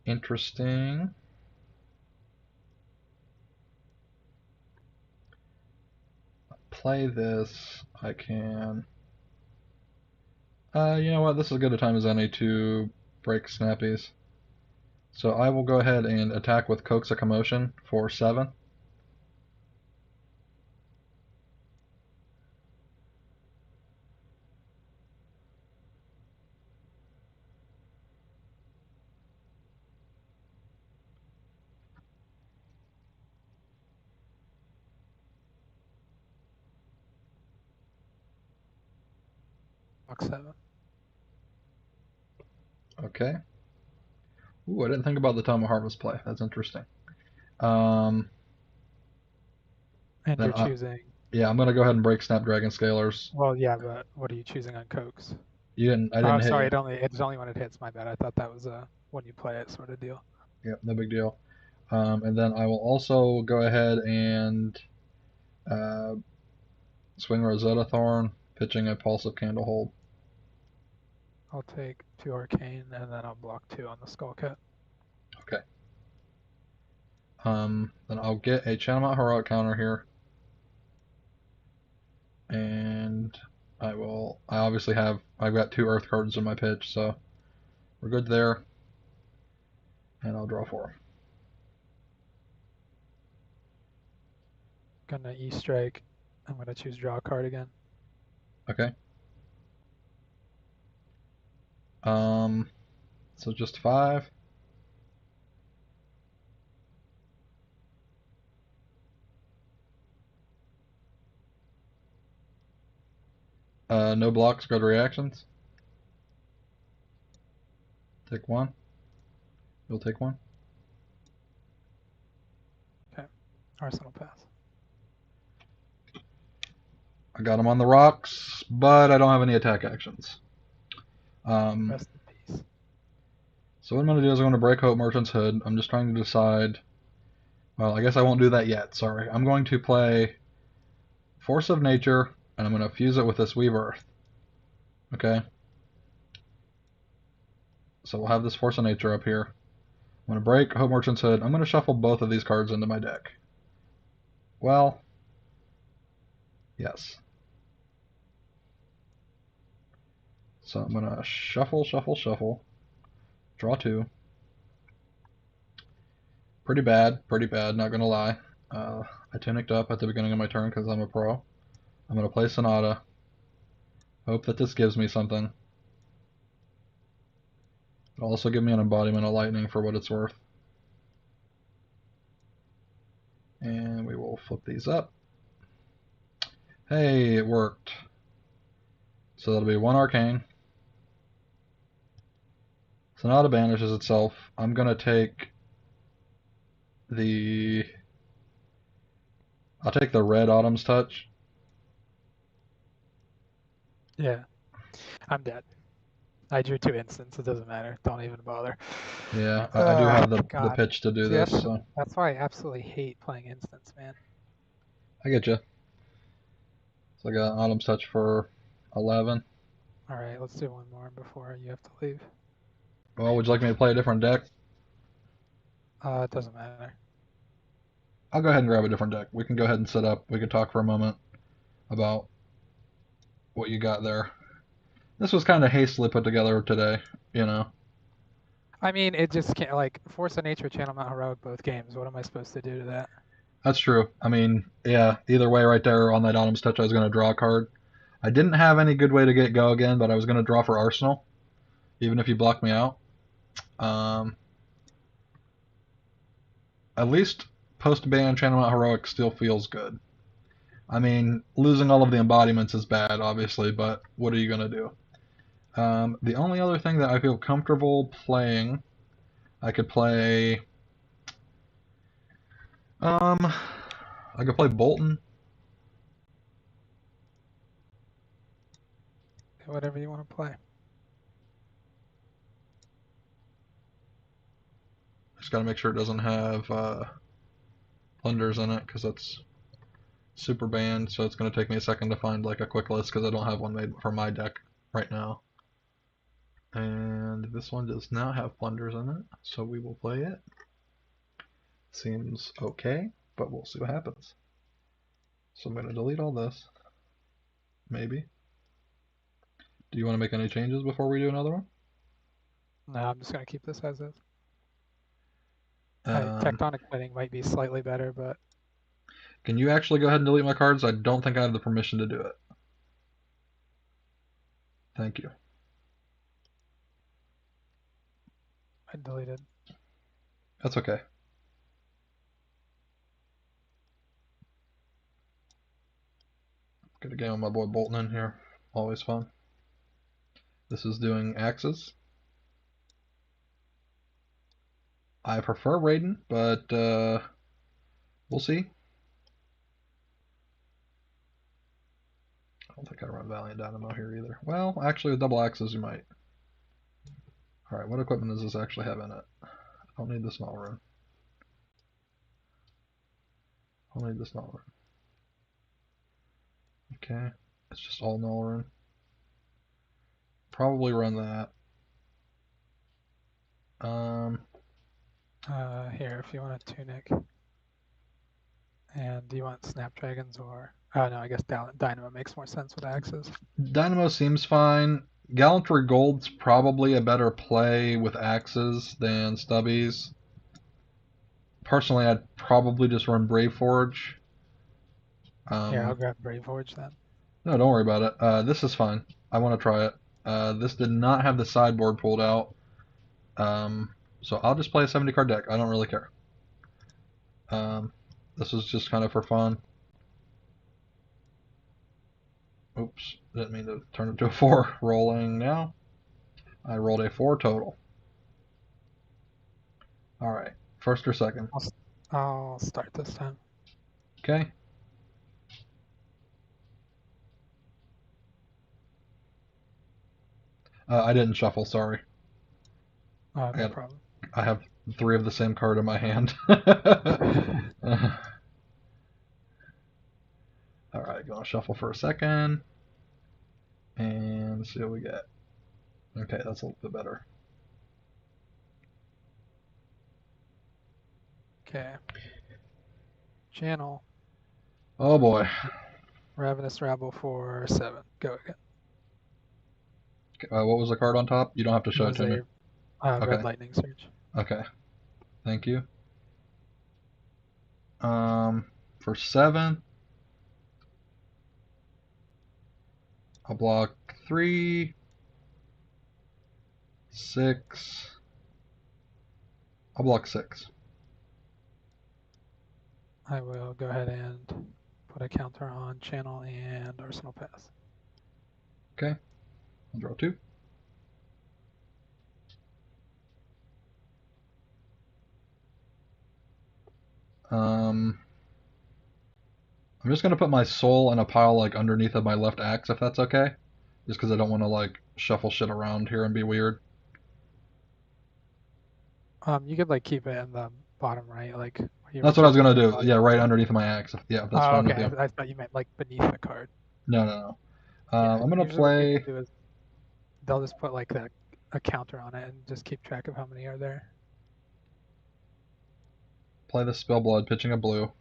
Interesting. Play this. I can. You know what? This is as good a time as any to break snappies. So I will go ahead and attack with Coax a Commotion for 7. Block 7. Okay. Ooh, I didn't think about the Tome of Harvest play. That's interesting. Um, And then you're choosing. yeah, I'm gonna go ahead and break Snapdragon Scalers. Well, yeah, but what are you choosing on Coax? You didn't. I Oh, didn't hit sorry. you. It's only when it hits. My bad. I thought that was a when you play it sort of deal. Yep, no big deal. And then I will also go ahead and uh, swing Rosetta Thorn, pitching a Pulse of Candlehold. I'll take 2 arcane and then I'll block 2 on the Skullcat. Okay. Then I'll get a Channel Mount Heroic counter here, and I will. I obviously have. I've got 2 Earth cards in my pitch, so we're good there. And I'll draw 4. Gonna E-strike. I'm gonna choose draw card again. Okay. Um, so just 5. No blocks, good reactions. Take 1. You'll take 1. Okay. Arsenal pass. I got him on the rocks, but I don't have any attack actions. Um, Rest in peace. so what I'm going to do is I'm going to break Hope Merchant's Hood. I'm just trying to decide. Well, I guess I won't do that yet. Sorry. I'm going to play Force of Nature, and I'm going to fuse it with this Weave Earth. Okay? So we'll have this Force of Nature up here. I'm going to break Hope Merchant's Hood. I'm going to shuffle both of these cards into my deck. Well, yes. So I'm going to shuffle, shuffle, shuffle. Draw 2. Pretty bad, not going to lie. I tunicked up at the beginning of my turn because I'm a pro. I'm going to play Sonata. Hope that this gives me something. It'll also give me an embodiment of lightning for what it's worth. And we will flip these up. Hey, it worked. So that'll be 1 arcane. Sonata banishes itself. I'm going to take the... I'll take the red Autumn's Touch. Yeah. I'm dead. I drew 2 instants. It doesn't matter. Don't even bother. Yeah, I do have the God. pitch to do See, this, that's so that's why I absolutely hate playing instants, man. I get you. So I got Autumn's Touch for 11. All right, let's do one more before you have to leave. Well, would you like me to play a different deck? It doesn't matter. I'll go ahead and grab a different deck. We can go ahead and set up. We can talk for a moment about what you got there. This was kind of hastily put together today, you know. I mean, it just can't, like, Force of Nature, Channel Mount Heroic, both games. What am I supposed to do to that? That's true. I mean, yeah, either way, right there on that Autumn's Touch, I was going to draw a card. I didn't have any good way to get go again, but I was going to draw for Arsenal, even if you block me out. Um, at least post-ban Channel Mount Heroic still feels good. I mean, losing all of the embodiments is bad, obviously, but what are you going to do? The only other thing that I feel comfortable playing, I could play. I could play Boltyn. Whatever you want to play. Just got to make sure it doesn't have blunders in it because that's super banned. So it's going to take me a second to find like a quick list because I don't have one made for my deck right now. And this one does not have blunders in it, so we will play it. Seems okay, but we'll see what happens. So I'm going to delete all this. Maybe. Do you want to make any changes before we do another one? No, I'm just gonna keep this as is. Um, Tectonic Plating might be slightly better, but can you actually go ahead and delete my cards? I don't think I have the permission to do it. Thank you. I deleted. That's okay. Get a game with my boy Boltyn in here. Always fun. This is doing axes. I prefer Raiden, but we'll see. I don't think I run Valiant Dynamo here either. Well, actually, with double axes, you might. Alright, what equipment does this actually have in it? I don't need this null rune. I don't need this null rune. Okay, it's just all null rune. Probably run that. Here, if you want a Tunic. And do you want Snapdragons or... Oh, no, I guess Dynamo makes more sense with axes. Dynamo seems fine. Gallantry Gold's probably a better play with axes than stubbies. Personally, I'd probably just run Brave Forge. Here, I'll grab Brave Forge then. No, don't worry about it. This is fine. I want to try it. This did not have the sideboard pulled out. So I'll just play a 70 card deck. I don't really care. This is just kind of for fun. Oops, didn't mean to turn it to a 4. Rolling now. I rolled a 4 total. Alright, first or second? I'll start this time. Okay. I didn't shuffle, sorry. Oh, no problem. I have 3 of the same card in my hand. Alright, gonna shuffle for a second. And see what we get. Okay, that's a little bit better. Okay. Channel. Oh boy. Ravenous Rabble for 7. Go again. What was the card on top? You don't have to It show it was to me. a Okay. Red Lightning Surge. Okay. Thank you. For 7, I'll block 3, 6. I'll block 6. I will go ahead and put a counter on Channel and Arsenal Pass. Okay. I'll draw 2. I'm just gonna put my soul in a pile like underneath of my left axe if that's okay. Just because I don't want to like shuffle shit around here and be weird. You could like keep it in the bottom right, like where you were That's what I was checking gonna your do. embodiment. Yeah, right underneath my axe. Yeah, if that's Oh, fine with okay. you. I thought you meant like beneath the card. No, no, no. Yeah. I'm gonna Usually what people play do is they'll just put like a counter on it and just keep track of how many are there. the Spellblood, pitching a blue.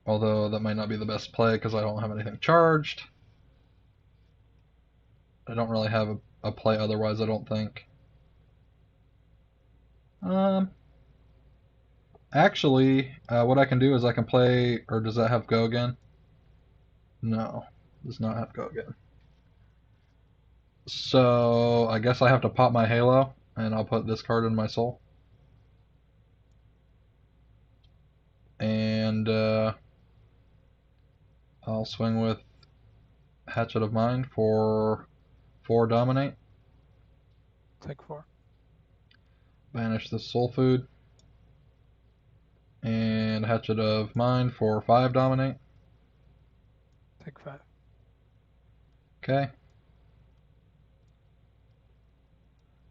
Although that might not be the best play because I don't have anything charged. I don't really have a play otherwise, I don't think. Actually, what I can do is I can play, or does that have go again? No, does not have go again. So I guess I have to pop my Halo, and I'll put this card in my soul. And I'll swing with Hatchet of Mind for 4 Dominate. Take 4. Banish the Soul Food. And Hatchet of Mind for 5 Dominate. Take 5. Okay.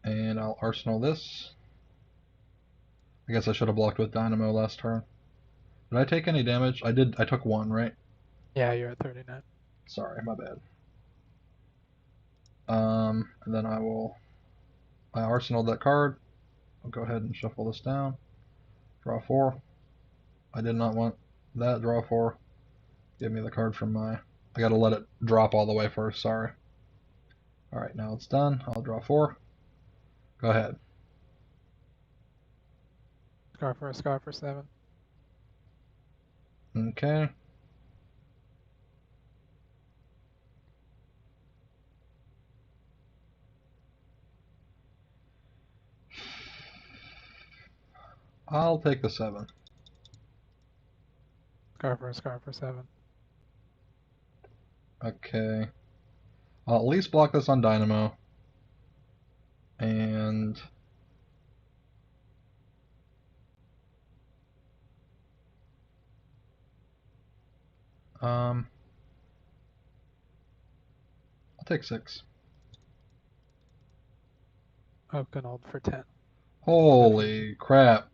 And I'll Arsenal this. I guess I should have blocked with Dynamo last turn. Did I take any damage? I did. I took 1, right? Yeah, you're at 39. Sorry, my bad. And then I arsenaled that card. I'll go ahead and shuffle this down. Draw 4. I did not want that. Draw 4. Give me the card from my... I gotta let it drop all the way first, sorry. Alright, now it's done. I'll draw 4. Go ahead. Scar for 7. Okay. I'll take the 7. Scar for 7. Okay. I'll at least block this on Dynamo. And... I'll take 6. Oakenold for 10. Holy crap.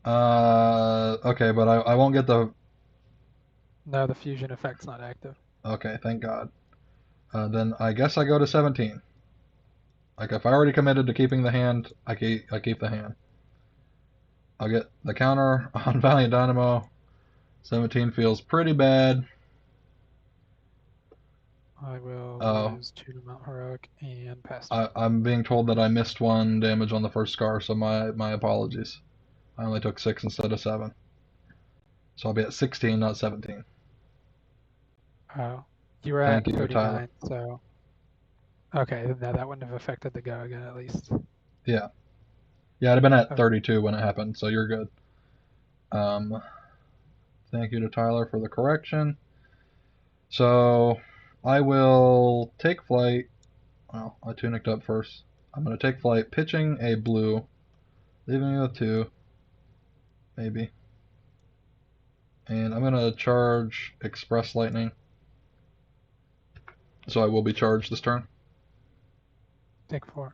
Okay, but I won't get the... No, the fusion effect's not active. Okay, thank God. Then I guess I go to 17. Like, if I already committed to keeping the hand, I keep the hand. I'll get the counter on Valiant Dynamo. 17 feels pretty bad. I will Oh, lose 2 to Mount Heroic and pass. I'm being told that I missed 1 damage on the first scar, so my apologies. I only took 6 instead of 7. So I'll be at 16, not 17. Oh, you were at Thank you, Tyler. 39, so... Okay, no, that wouldn't have affected the go again, at least. Yeah. Yeah, I'd have been at Okay. 32 when it happened, so you're good. Thank you to Tyler for the correction. So I will take flight. Well, I tunicked up first. I'm going to take flight, pitching a blue, leaving me with 2, maybe. And I'm going to charge Express Lightning. So I will be charged this turn. Take 4.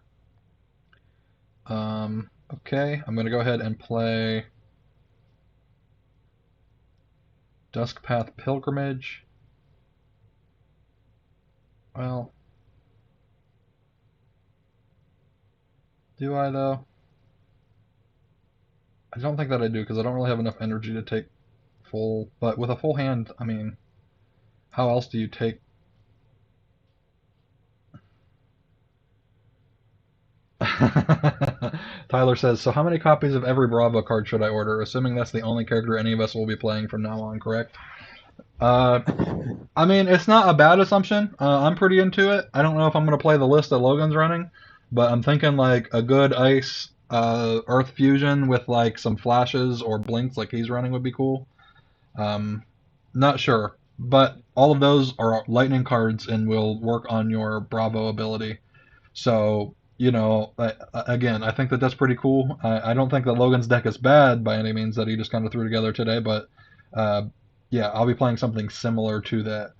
Okay, I'm going to go ahead and play Duskpath Pilgrimage. Well, do I though? I don't think that I do because I don't really have enough energy to take full. But with a full hand, I mean, how else do you take? Tyler says, so how many copies of every Bravo card should I order? Assuming that's the only character any of us will be playing from now on, correct? I mean, it's not a bad assumption. I'm pretty into it. I don't know if I'm going to play the list that Logan's running, but I'm thinking like a good ice earth fusion with like some flashes or blinks like he's running would be cool. Not sure, but all of those are lightning cards and will work on your Bravo ability. So, again, I think that that's pretty cool. I don't think that Logan's deck is bad by any means that he just kind of threw together today, but uh, yeah, I'll be playing something similar to that.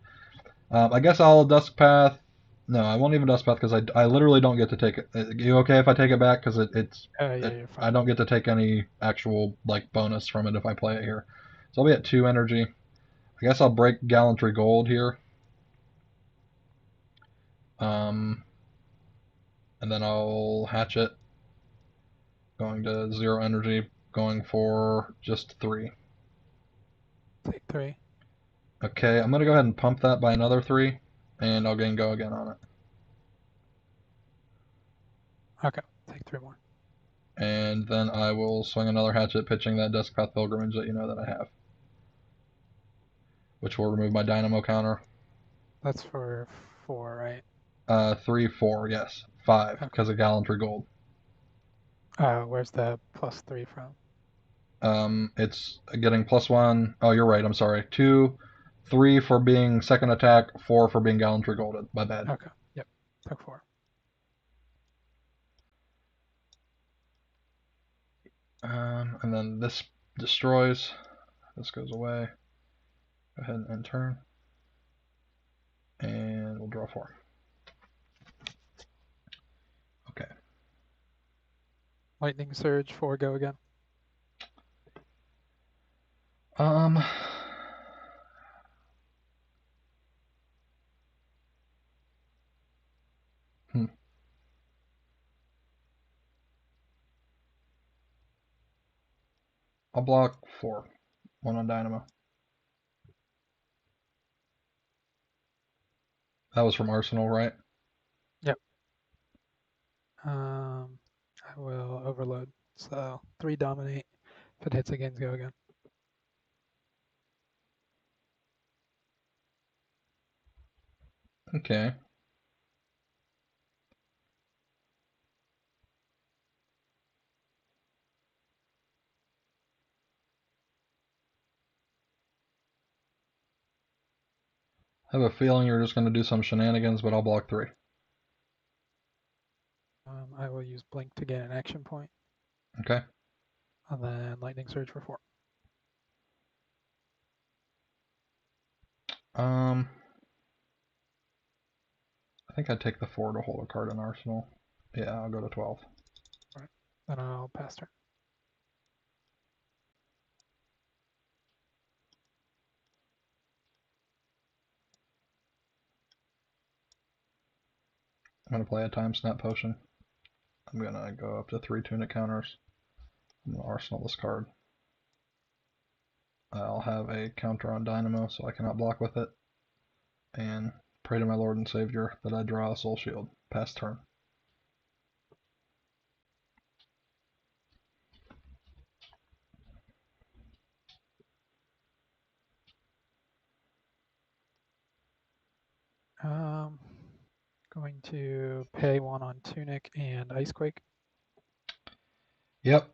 I guess I'll Dusk Path. No, I won't even Dusk Path because I literally don't get to take it. You okay if I take it back? Because Yeah, you're I fine. don't get to take any actual like bonus from it if I play it here. So I'll be at 2 energy. I guess I'll break Gallantry Gold here. Um, and then I'll hatch it. Going to 0 energy, going for just 3. Take 3. Okay, I'm gonna go ahead and pump that by another 3, and I'll gain go again on it. Okay, take 3 more. And then I will swing another hatchet, pitching that Deskpath Pilgrimage that you know that I have, which will remove my Dynamo counter. That's for 4, right? 3, 4, yes. 5, Okay. because of Gallantry Gold. Where's the +3 from? It's getting +1. Oh, you're right, I'm sorry. 2, 3 for being second attack, 4 for being Gallantry Golded. My bad. Okay, yep, took 4. And then this destroys. This goes away. Go ahead and end turn. And we'll draw 4. Okay. Lightning Surge, 4, go again. Um, hmm. I'll block 4. 1 on Dynamo. That was from Arsenal, right? Yep. I will overload. So 3 dominate. If it hits again, go again. Okay. I have a feeling you're just going to do some shenanigans, but I'll block 3. I will use Blink to gain an action point, Okay. and then Lightning Surge for 4. Um, I think I'd take the 4 to hold a card in Arsenal. Yeah, I'll go to 12. All right. Then I'll pass turn. I'm going to play a Time Snap Potion. I'm going to go up to 3 Tunic counters. I'm going to Arsenal this card. I'll have a counter on Dynamo, so I cannot block with it. And pray to my Lord and Savior that I draw a Soul Shield. Pass turn. Going to pay 1 on Tunic and Icequake. Yep.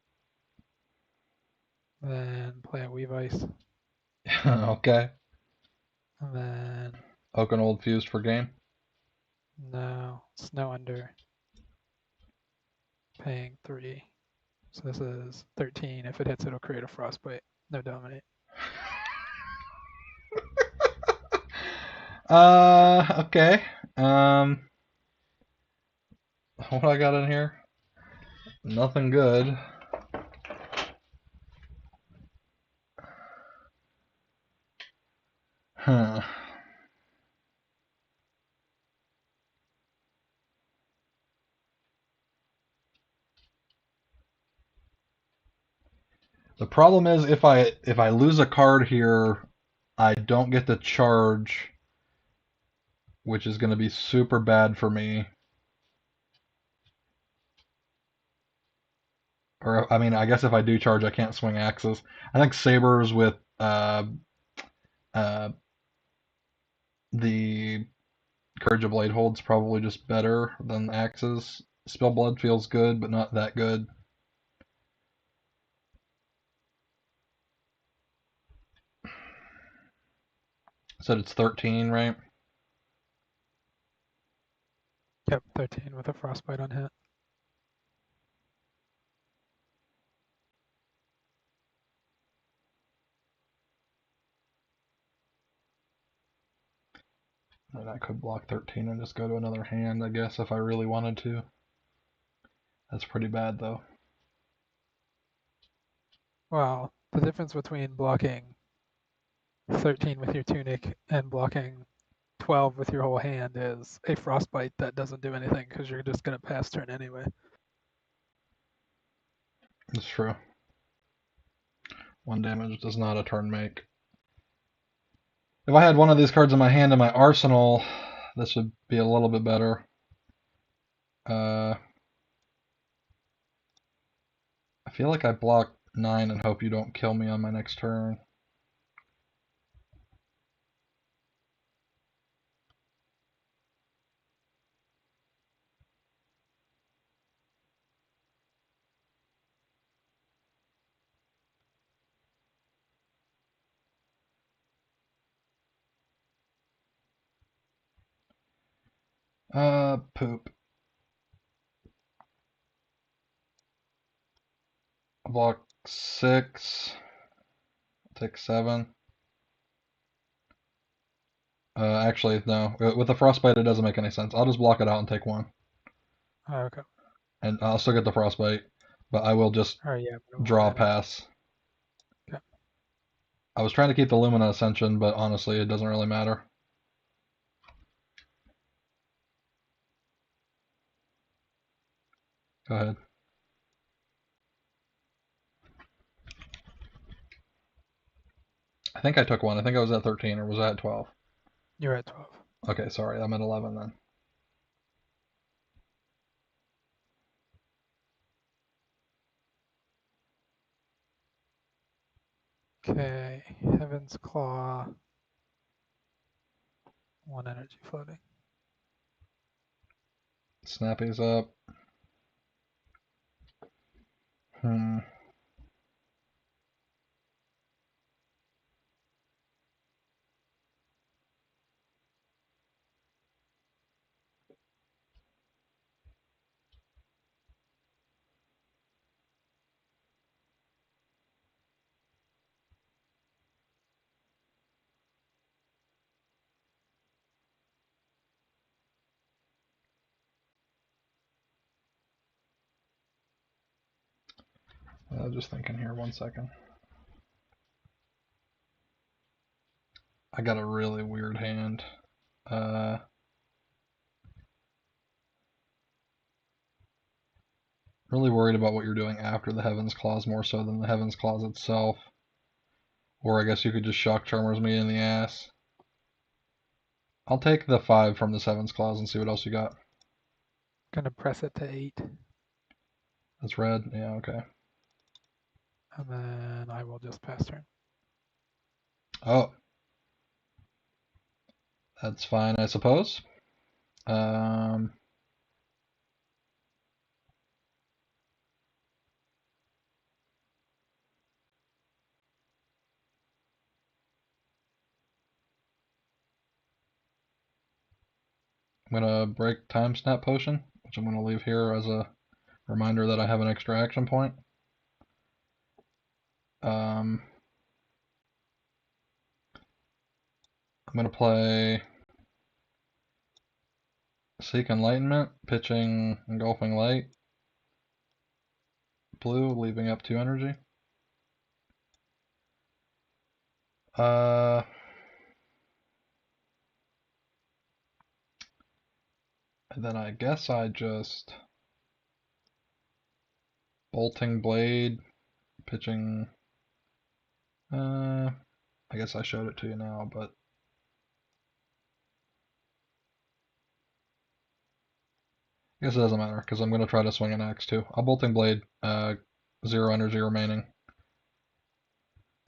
Then play a Weave Ice. Okay. And then Oak and Old Fused for game. no, Snow Under. Paying 3. So this is 13. If it hits, it'll create a Frostbite. No dominate. Okay. What I got in here? Nothing good. Huh. The problem is if I lose a card here, I don't get to charge, which is going to be super bad for me. Or I mean, I guess if I do charge, I can't swing axes. I think sabers with uh, the Courage of Blade Hold's probably just better than axes. Spellblood feels good, but not that good. Said it's 13, right? Yep, 13 with a Frostbite on hit. And I could block 13 and just go to another hand, I guess, if I really wanted to. That's pretty bad, though. Well, the difference between blocking 13 with your Tunic and blocking 12 with your whole hand is a Frostbite that doesn't do anything because you're just going to pass turn anyway. It's true. 1 damage does not a turn make. If I had one of these cards in my hand in my arsenal, this would be a little bit better. I feel like I block 9 and hope you don't kill me on my next turn. Poop. Block 6. Take 7. Actually, no. With the frostbite, it doesn't make any sense. I'll just block it out and take 1. Oh, okay. And I'll still get the frostbite, but I will just All right, yeah, but it won't draw a matter. pass. Okay. I was trying to keep the Lumina Ascension, but honestly, it doesn't really matter. Go ahead. I think I took 1. I think I was at 13, or was I at 12? You're at 12. Okay, sorry. I'm at 11 then. Okay, Heaven's Claw. 1 energy floating. Snappy's up. Hmm. Just thinking here 1 second. I got a really weird hand. Really worried about what you're doing after the Heaven's Claws more so than the Heaven's Claws itself. Or I guess you could just Shock Charmers me in the ass. I'll take the 5 from the Heaven's Claws and see what else you got. Gonna press it to 8. That's red? Yeah, okay. And then I will just pass turn. Oh. That's fine, I suppose. I'm gonna break Time Snap Potion, which I'm gonna leave here as a reminder that I have an extra action point. I'm gonna play Seek Enlightenment, pitching Engulfing Light, blue, leaving up 2 energy. And then I guess I just Bolting Blade, pitching. I guess I showed it to you now, but I guess it doesn't matter because I'm gonna try to swing an axe too. I'll Bolting Blade, 0 energy remaining.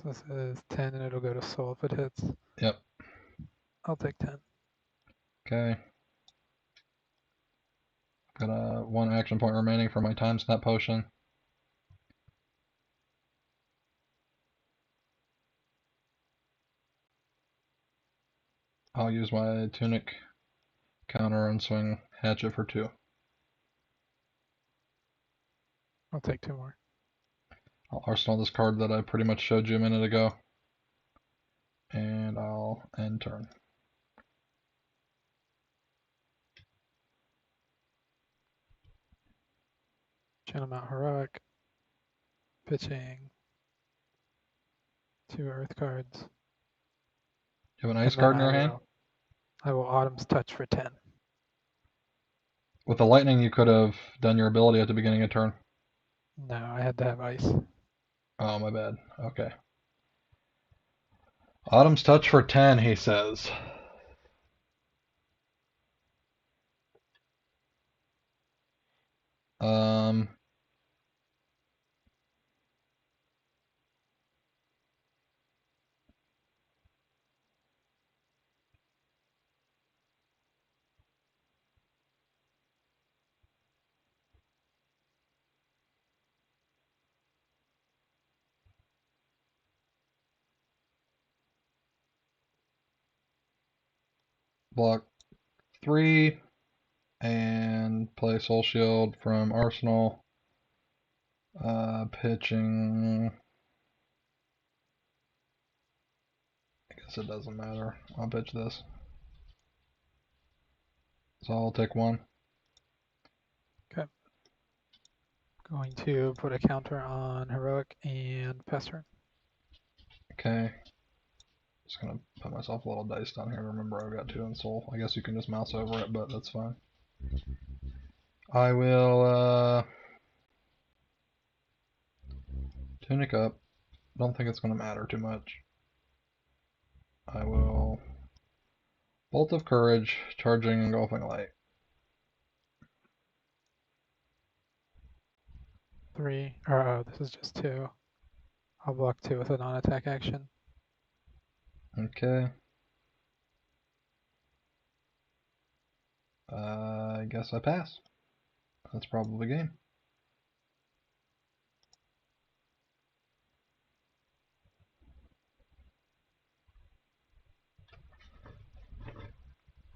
So this is 10 and it'll go to soul if it hits. Yep. I'll take 10. Okay. Got a 1 action point remaining for my Time Snap Potion. I'll use my Tunic counter and swing Hatchet for 2. I'll take 2 more. I'll arsenal this card that I pretty much showed you a minute ago. And I'll end turn. Channel Mount Heroic. Pitching 2 earth cards. You have an ice And then card in your hand? I will Autumn's Touch for 10. With the lightning, you could have done your ability at the beginning of turn. No, I had to have ice. Oh, my bad. Okay. Autumn's touch for 10, he says. Um, block 3 and play Soul Shield from Arsenal. Pitching. I guess it doesn't matter. I'll pitch this. So I'll take 1. Okay. Going to put a counter on Heroic and Pester. Okay. Just gonna put myself a little dice down here. Remember, I've got 2 in Soul. I guess you can just mouse over it, but that's fine. I will Tunic up. Don't think it's gonna matter too much. I will Bolt of Courage, charging Engulfing Light. 3. Oh, this is just 2. I'll block 2 with a non-attack action. Okay. I guess I pass. That's probably game.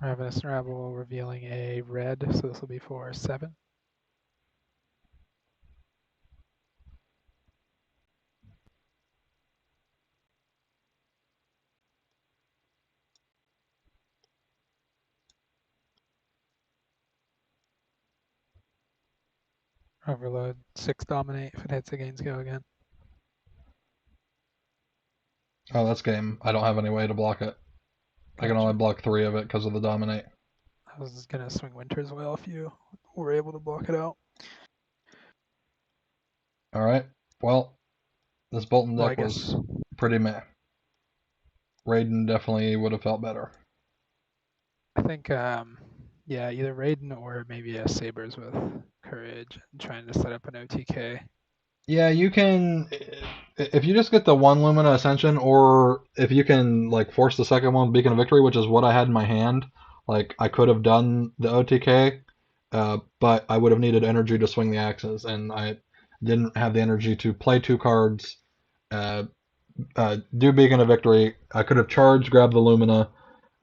Ravenous Rabble revealing a red, so this will be for 7. Overload 6 dominate. If it hits, it gains go again. Oh, that's game. I don't have any way to block it. I can only Gotcha. block 3 of it because of the Dominate. I was gonna swing Winter's Will if you were able to block it out. Alright. Well, this Boltyn Well, deck I guess was pretty meh. Raiden definitely would have felt better. I think yeah, either Raiden or maybe a Sabers with Courage and trying to set up an OTK. Yeah, you can if you just get the 1 Lumina Ascension, or if you can like force the second one with Beacon of Victory, which is what I had in my hand. Like I could have done the OTK, but I would have needed energy to swing the axes, and I didn't have the energy to play 2 cards, uh, do Beacon of Victory. I could have charged, grabbed the Lumina,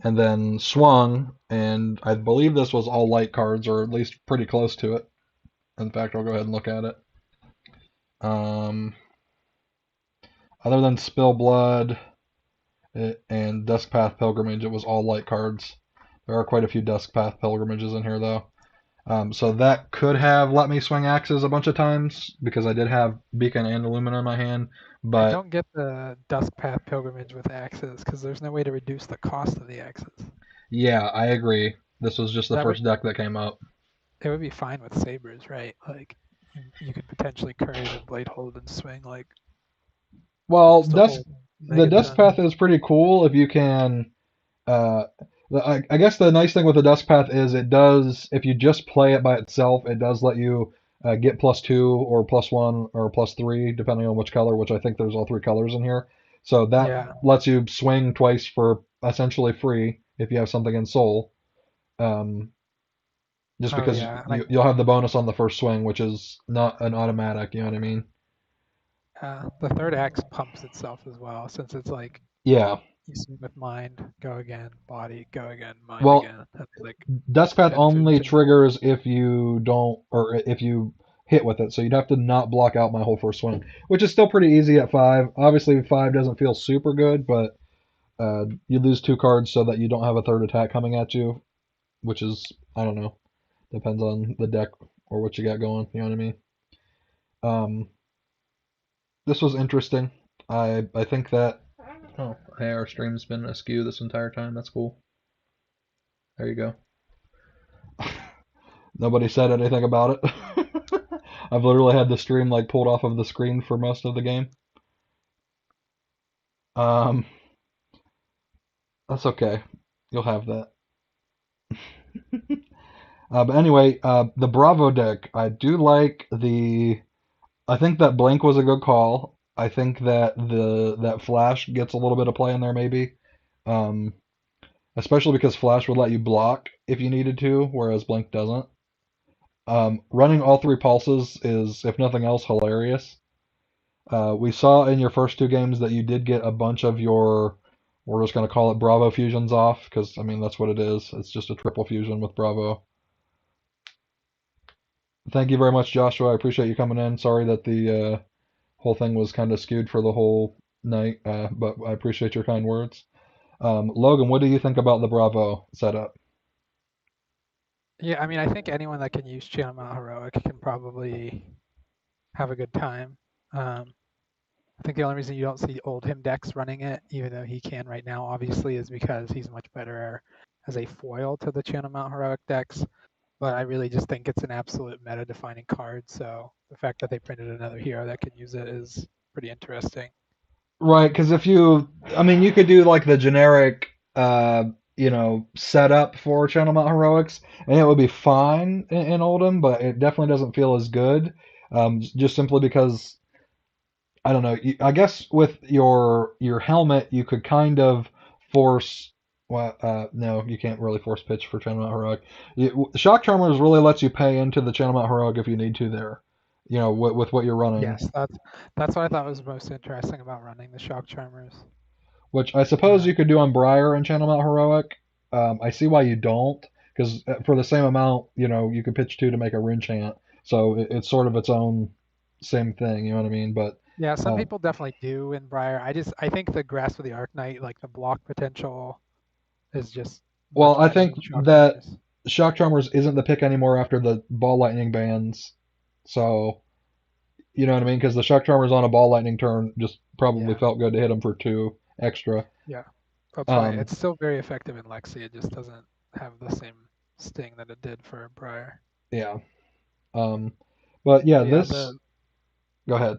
and then swung, and I believe this was all light cards, or at least pretty close to it. In fact, I'll go ahead and look at it. Um, Other than Spill Blood and Duskpath Pilgrimage, it was all light cards. There are quite a few Duskpath Pilgrimages in here, though. So that could have let me swing axes a bunch of times because I did have Beacon and Illumina in my hand. I But don't get the Duskpath Pilgrimage with axes because there's no way to reduce the cost of the axes. yeah, I agree. This was just the That would first deck that came up. it would be fine with Sabers, right? Like you could potentially Courage and Blade Hold and swing like Well, just a whole the Duskpath megaton. is pretty cool if you can. Uh, I guess the nice thing with the Duskpath is it does, if you just play it by itself, it does let you get +2 or +1 or +3, depending on which color, which I think there's all 3 colors in here. So that Yeah. lets you swing twice for essentially free if you have something in Soul. Um, just Oh because yeah. And you'll have the bonus on the first swing, which is not an automatic, you know what I mean? the third axe pumps itself as well since it's like Yeah. you swing with mind, go again, body, go again, mind Well, again. That's like Duskpath benefit only to me. triggers if you don't, or if you hit with it. So you'd have to not block out my whole first swing, which is still pretty easy at 5. Obviously, 5 doesn't feel super good, but you lose 2 cards so that you don't have a third attack coming at you, which is, I don't know, depends on the deck or what you got going. You know what I mean? Um, this was interesting. I think that. Oh, hey, our stream's been askew this entire time. That's cool. There you go. Nobody said anything about it. I've literally had the stream like pulled off of the screen for most of the game. Um, That's okay. You'll have that. But anyway, the Bravo deck, I do like the. I think that Blink was a good call. I think that that Flash gets a little bit of play in there maybe, um, especially because Flash would let you block if you needed to, whereas Blink doesn't. Running all three pulses is, if nothing else, hilarious. We saw in your first two games that you did get a bunch of your, we're just going to call it Bravo fusions off, because I mean that's what it is. It's just a triple fusion with Bravo. Thank you very much, Joshua. I appreciate you coming in. Sorry that the whole thing was kind of skewed for the whole night, but I appreciate your kind words. Logan, what do you think about the Bravo setup? Yeah, I mean, I think anyone that can use Channel Mount Heroic can probably have a good time. I think the only reason you don't see old him decks running it, even though he can right now, obviously, is because he's much better as a foil to the Channel Mount Heroic decks. But I really just think it's an absolute meta-defining card. So the fact that they printed another hero that can use it is pretty interesting. Right, because if you, I mean, you could do like the generic, setup for Channel Mount Heroics, and it would be fine in Oldhim, but it definitely doesn't feel as good. Just simply because I don't know. I guess with your helmet, you could kind of force. Well, no, you can't really force pitch for Channel Mount Heroic. Shock Charmers really lets you pay into the Channel Mount Heroic if you need to there. With what you're running, Yes, that's what I thought was most interesting about running the Shock Charmers. which I suppose Uh, you could do on Briar and Channel Mount Heroic. I see why you don't, because for the same amount, you could pitch two to make a Rune Chant. So it's sort of its own same thing. You know what I mean? But yeah, some uh, people definitely do in Briar. I think the Grasp of the Arknight, like the block potential, is just well, much I better think than Shock that Charmers. Shock Charmers isn't the pick anymore after the Ball Lightning bans. So, you know what I mean? Because the Shock Charmers on a Ball Lightning turn just probably Yeah, felt good to hit them for two extra. yeah, that's why Um, it's still very effective in Lexi. It just doesn't have the same sting that it did for Briar. yeah. Um, but yeah, But yeah, this. the Go ahead.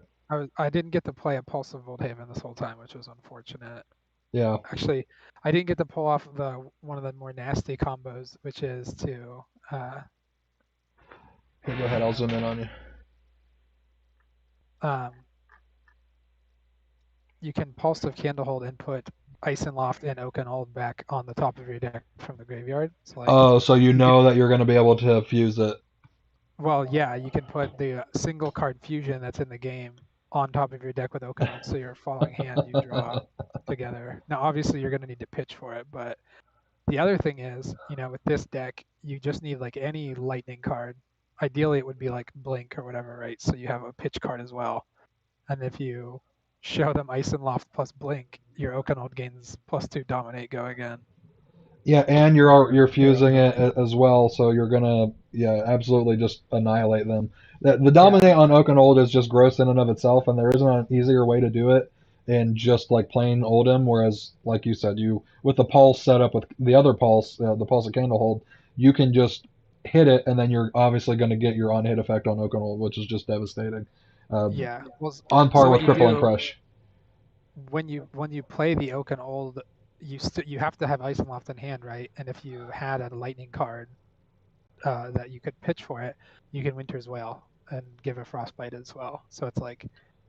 I didn't get to play a Pulse of Volthaven this whole time, which was unfortunate. Yeah. Actually, I didn't get to pull off the one of the more nasty combos, which is to uh, Here, go ahead. I'll zoom in on you. um, you can Pulse of Candlehold and put Icenloft and Oaken Old back on the top of your deck from the graveyard. So like Oh, so you you could, know that you're going to be able to fuse it. well, yeah, you can put the single card fusion that's in the game on top of your deck with Oaken Old. So your following hand you draw together. Now, obviously, you're going to need to pitch for it, but the other thing is, with this deck, you just need like any lightning card. Ideally, it would be like Blink or whatever, right? So you have a pitch card as well. And if you show them Icenloft plus Blink, your Oakenold gains +2 Dominate Go again. Yeah, and Or you're their fusing it ability. as well, so you're gonna absolutely just annihilate them. The Yeah, dominate on Oak and Old is just gross in and of itself, and there isn't an easier way to do it in just like plain Oldhim. Whereas, like you said, you with the pulse setup with the other pulse, the pulse of Candlehold, you can just hit it, and then you're obviously going to get your on hit effect on Oak and Old, which is just devastating. Uh, yeah. Well, on par so what with you Crippling do Crush. when you play the Oakenold, you have to have Icenloft in hand, right? And if you had a Lightning card that you could pitch for it, you can Winter's Wail and give a Frostbite as well. So it's like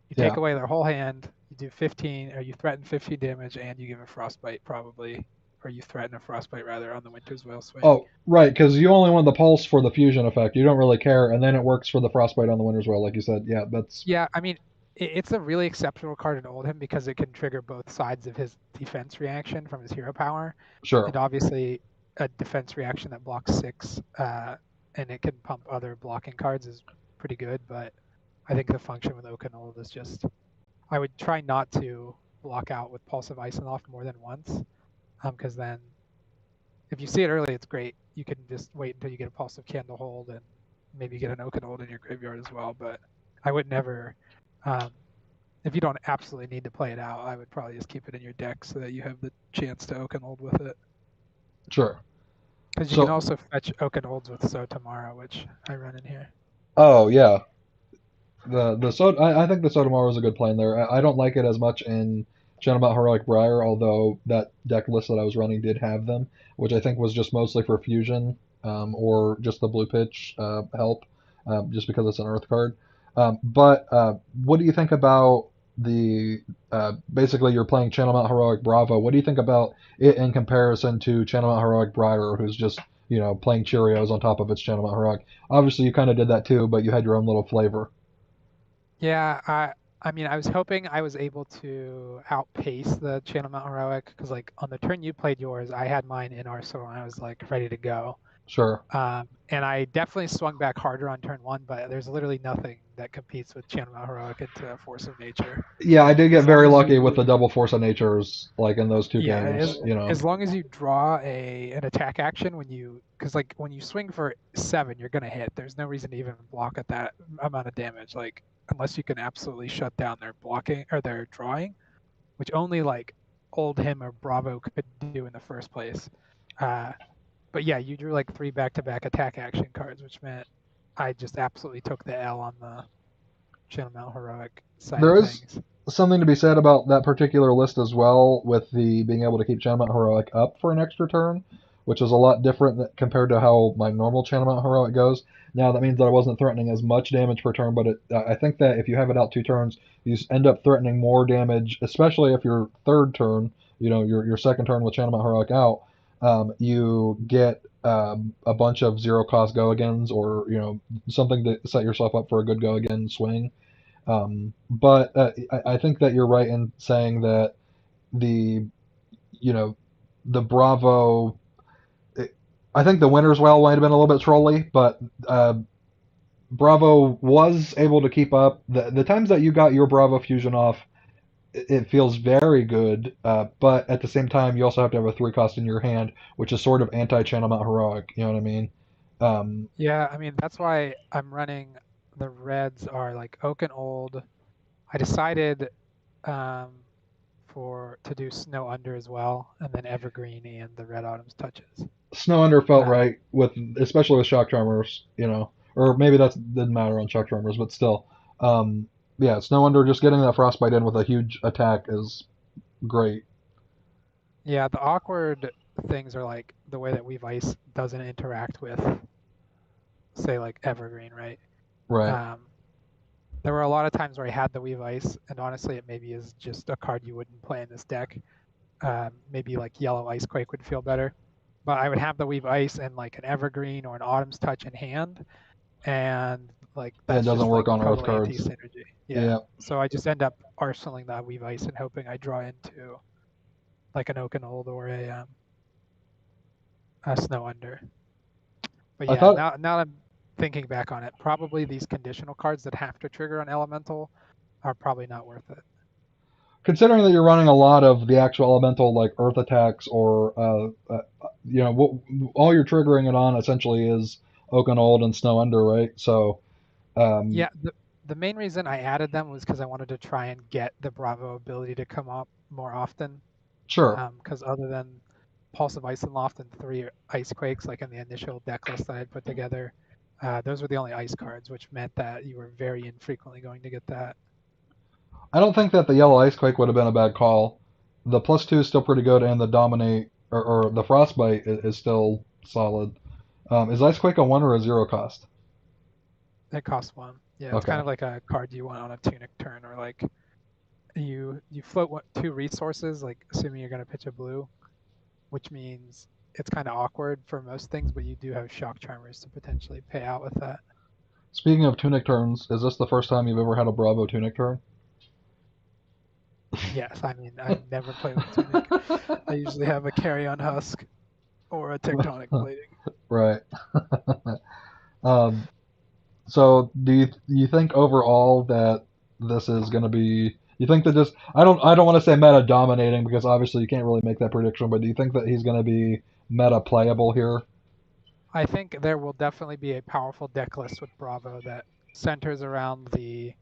you take Yeah. away their whole hand, you do 15, or you threaten 15 damage, and you give a Frostbite probably, or you threaten a Frostbite rather on the Winter's Wail swing. Oh, right, because you only want the pulse for the fusion effect. You don't really care, and then it works for the frostbite on the Winter's Well, like you said. Yeah, that's Yeah, I mean, it's a really exceptional card in Oldhim because it can trigger both sides of his defense reaction from his hero power, sure. and obviously a defense reaction that blocks 6, and it can pump other blocking cards is pretty good. But I think the function with Oakenold is just I would try not to block out with Pulse of Icenloft more than once, because then if you see it early, it's great. You can just wait until you get a Pulse of Candlehold and maybe get an Oakenold in your graveyard as well. But I would never, um, if you don't absolutely need to play it out, I would probably just keep it in your deck so that you have the chance to Oakenold with it. Sure. Because you can So, also fetch Oakenolds with So Tomorrow, which I run in here. oh yeah, the Sod. I think the Sotomar is a good plan there. I don't like it as much in Channel Mount Heroic Briar, although that deck list that I was running did have them, which I think was just mostly for fusion or just the blue pitch help, just because it's an Earth card. But what do you think about the basically you're playing Channel Mount Heroic Bravo? What do you think about it in comparison to Channel Mount Heroic Briar, who's just playing Cheerios on top of its Channel Mount Heroic? Obviously, you kind of did that too, but you had your own little flavor. Yeah, I mean, I was hoping I was able to outpace the Channel Mount Heroic because, like, on the turn you played yours, I had mine in Arsenal and I was like ready to go. Sure. And I definitely swung back harder on turn one, but there's literally nothing that competes with Channel Mount Heroic into Force of Nature. Yeah, I did get As long very as lucky with you, the double force of natures, like in those two yeah, games. as long as you draw an attack action when you, because like when you swing for 7, you're gonna hit. There's no reason to even block at that amount of damage, like unless you can absolutely shut down their blocking or their drawing, which only like Old Him or Bravo could do in the first place. Uh, but yeah, you drew like 3 back-to-back attack action cards, which meant I just absolutely took the L on the Channel Mount Heroic side There of is things. something to be said about that particular list as well, with the being able to keep Channel Mount Heroic up for an extra turn, which is a lot different compared to how my normal Channel Mount Heroic goes. Now that means that I wasn't threatening as much damage per turn, but I think that if you have it out 2 turns, you end up threatening more damage, especially if your third turn, your second turn with Channel Mount Heroic out, you get a bunch of zero cost go agains, or something to set yourself up for a good go again swing. But I think that you're right in saying that the you know the Bravo. I think the winner's well might have been a little bit trolly, but Bravo was able to keep up. The times that you got your Bravo fusion off, it feels very good. But at the same time, you also have to have a 3 cost in your hand, which is sort of anti-Channel Mount Heroic. You know what I mean? Um, Yeah, I mean that's why I'm running the reds are like Oak and Old. I decided um, for to do Snow Under as well, and then Evergreen and the Red Autumn's Touches. Snow Under felt Uh, right with, especially with Shock Charmers, or maybe that didn't matter on Shock Charmers, but still, um, yeah, Snow Under just getting that Frostbite in with a huge attack is great. yeah, the awkward things are like the way that Weave Ice doesn't interact with, say, like Evergreen, right? Right. Um, there were a lot of times where I had the Weave Ice, and honestly, it maybe is just a card you wouldn't play in this deck. Maybe like Yellow Ice Quake would feel better. But I would have the Weave Ice and like an Evergreen or an Autumn's Touch in hand, and like It that's doesn't just like work on Earth total cards. anti-synergy. Yeah. Yeah. So I just end up arsenaling that Weave Ice and hoping I draw into like an Oak and Old or a Snow Under. But I yeah, thought, now I'm thinking back on it, probably these conditional cards that have to trigger an elemental are probably not worth it. considering that you're running a lot of the actual elemental, like Earth attacks, or what all you're triggering it on essentially is Oak and Old and Snow Under, right? So, um, Yeah, the main reason I added them was because I wanted to try and get the Bravo ability to come up more often. sure. Because other than Pulse of Ice and Loft and 3 Ice Quakes, like in the initial deck list that I had put together, those were the only ice cards, which meant that you were very infrequently going to get that. I don't think that the Yellow Ice Quake would have been a bad call. The +2 is still pretty good, and the Dominate or the Frostbite is still solid. Is Ice Quake a 1 or a 0 cost? It costs 1. Yeah, it's kind Okay. of like a card you want on a Tunic turn, or like you float 2 resources, like assuming you're going to pitch a blue, which means it's kind of awkward for most things, but you do have Shock Charmers to potentially pay out with that. Speaking of Tunic turns, is this the first time you've ever had a Bravo Tunic turn? Yes, I mean, I never play with Tunic. I usually have a Carrion Husk or a Tectonic Plating. Right. um, so do you think overall that this is going to be? You think that just I don't want to say meta dominating because obviously you can't really make that prediction, but do you think that he's going to be meta playable here? I think there will definitely be a powerful deck list with Bravo that centers around the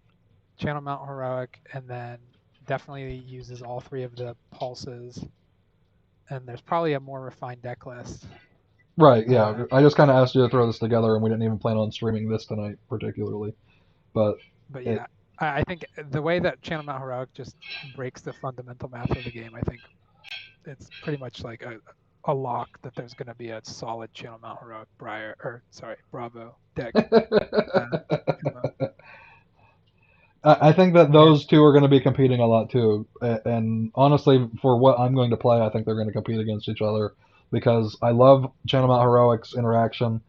Channel Mount Heroic and then definitely uses all 3 of the pulses. And there's probably a more refined deck list. Right, Uh, yeah. I just kind of asked you to throw this together, and we didn't even plan on streaming this tonight particularly. But but it yeah, I think the way that Channel Mount Heroic just breaks the fundamental math of the game, I think it's pretty much like a lock that there's going to be a solid Channel Mount Heroic Briar, or sorry, Bravo deck. Uh, come out. I think that And those two are going to be competing a lot too. And honestly, for what I'm going to play, I think they're going to compete against each other because I love Channel Mount Heroic's interaction.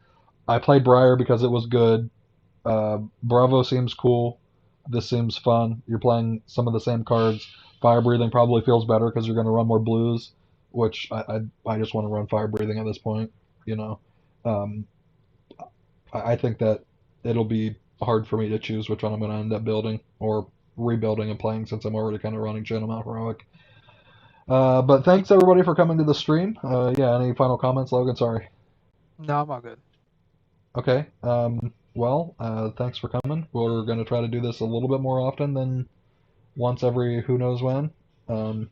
I played Briar because it was good. Bravo seems cool. This seems fun. You're playing some of the same cards. Fire breathing probably feels better because you're going to run more blues, which I just want to run fire breathing at this point. You know, um, I think that it'll be hard for me to choose which one I'm going to end up building or rebuilding and playing since I'm already kind of running Gentleman Heroic. But thanks everybody for coming to the stream. Yeah, any final comments, Logan? Sorry. no, I'm all good. Okay. Well, thanks for coming. We're going to try to do this a little bit more often than once every who knows when. Um,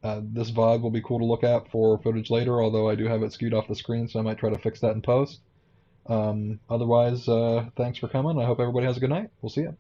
this VOD will be cool to look at for footage later, although I do have it skewed off the screen, so I might try to fix that in post. Otherwise, thanks for coming. I hope everybody has a good night. We'll see you.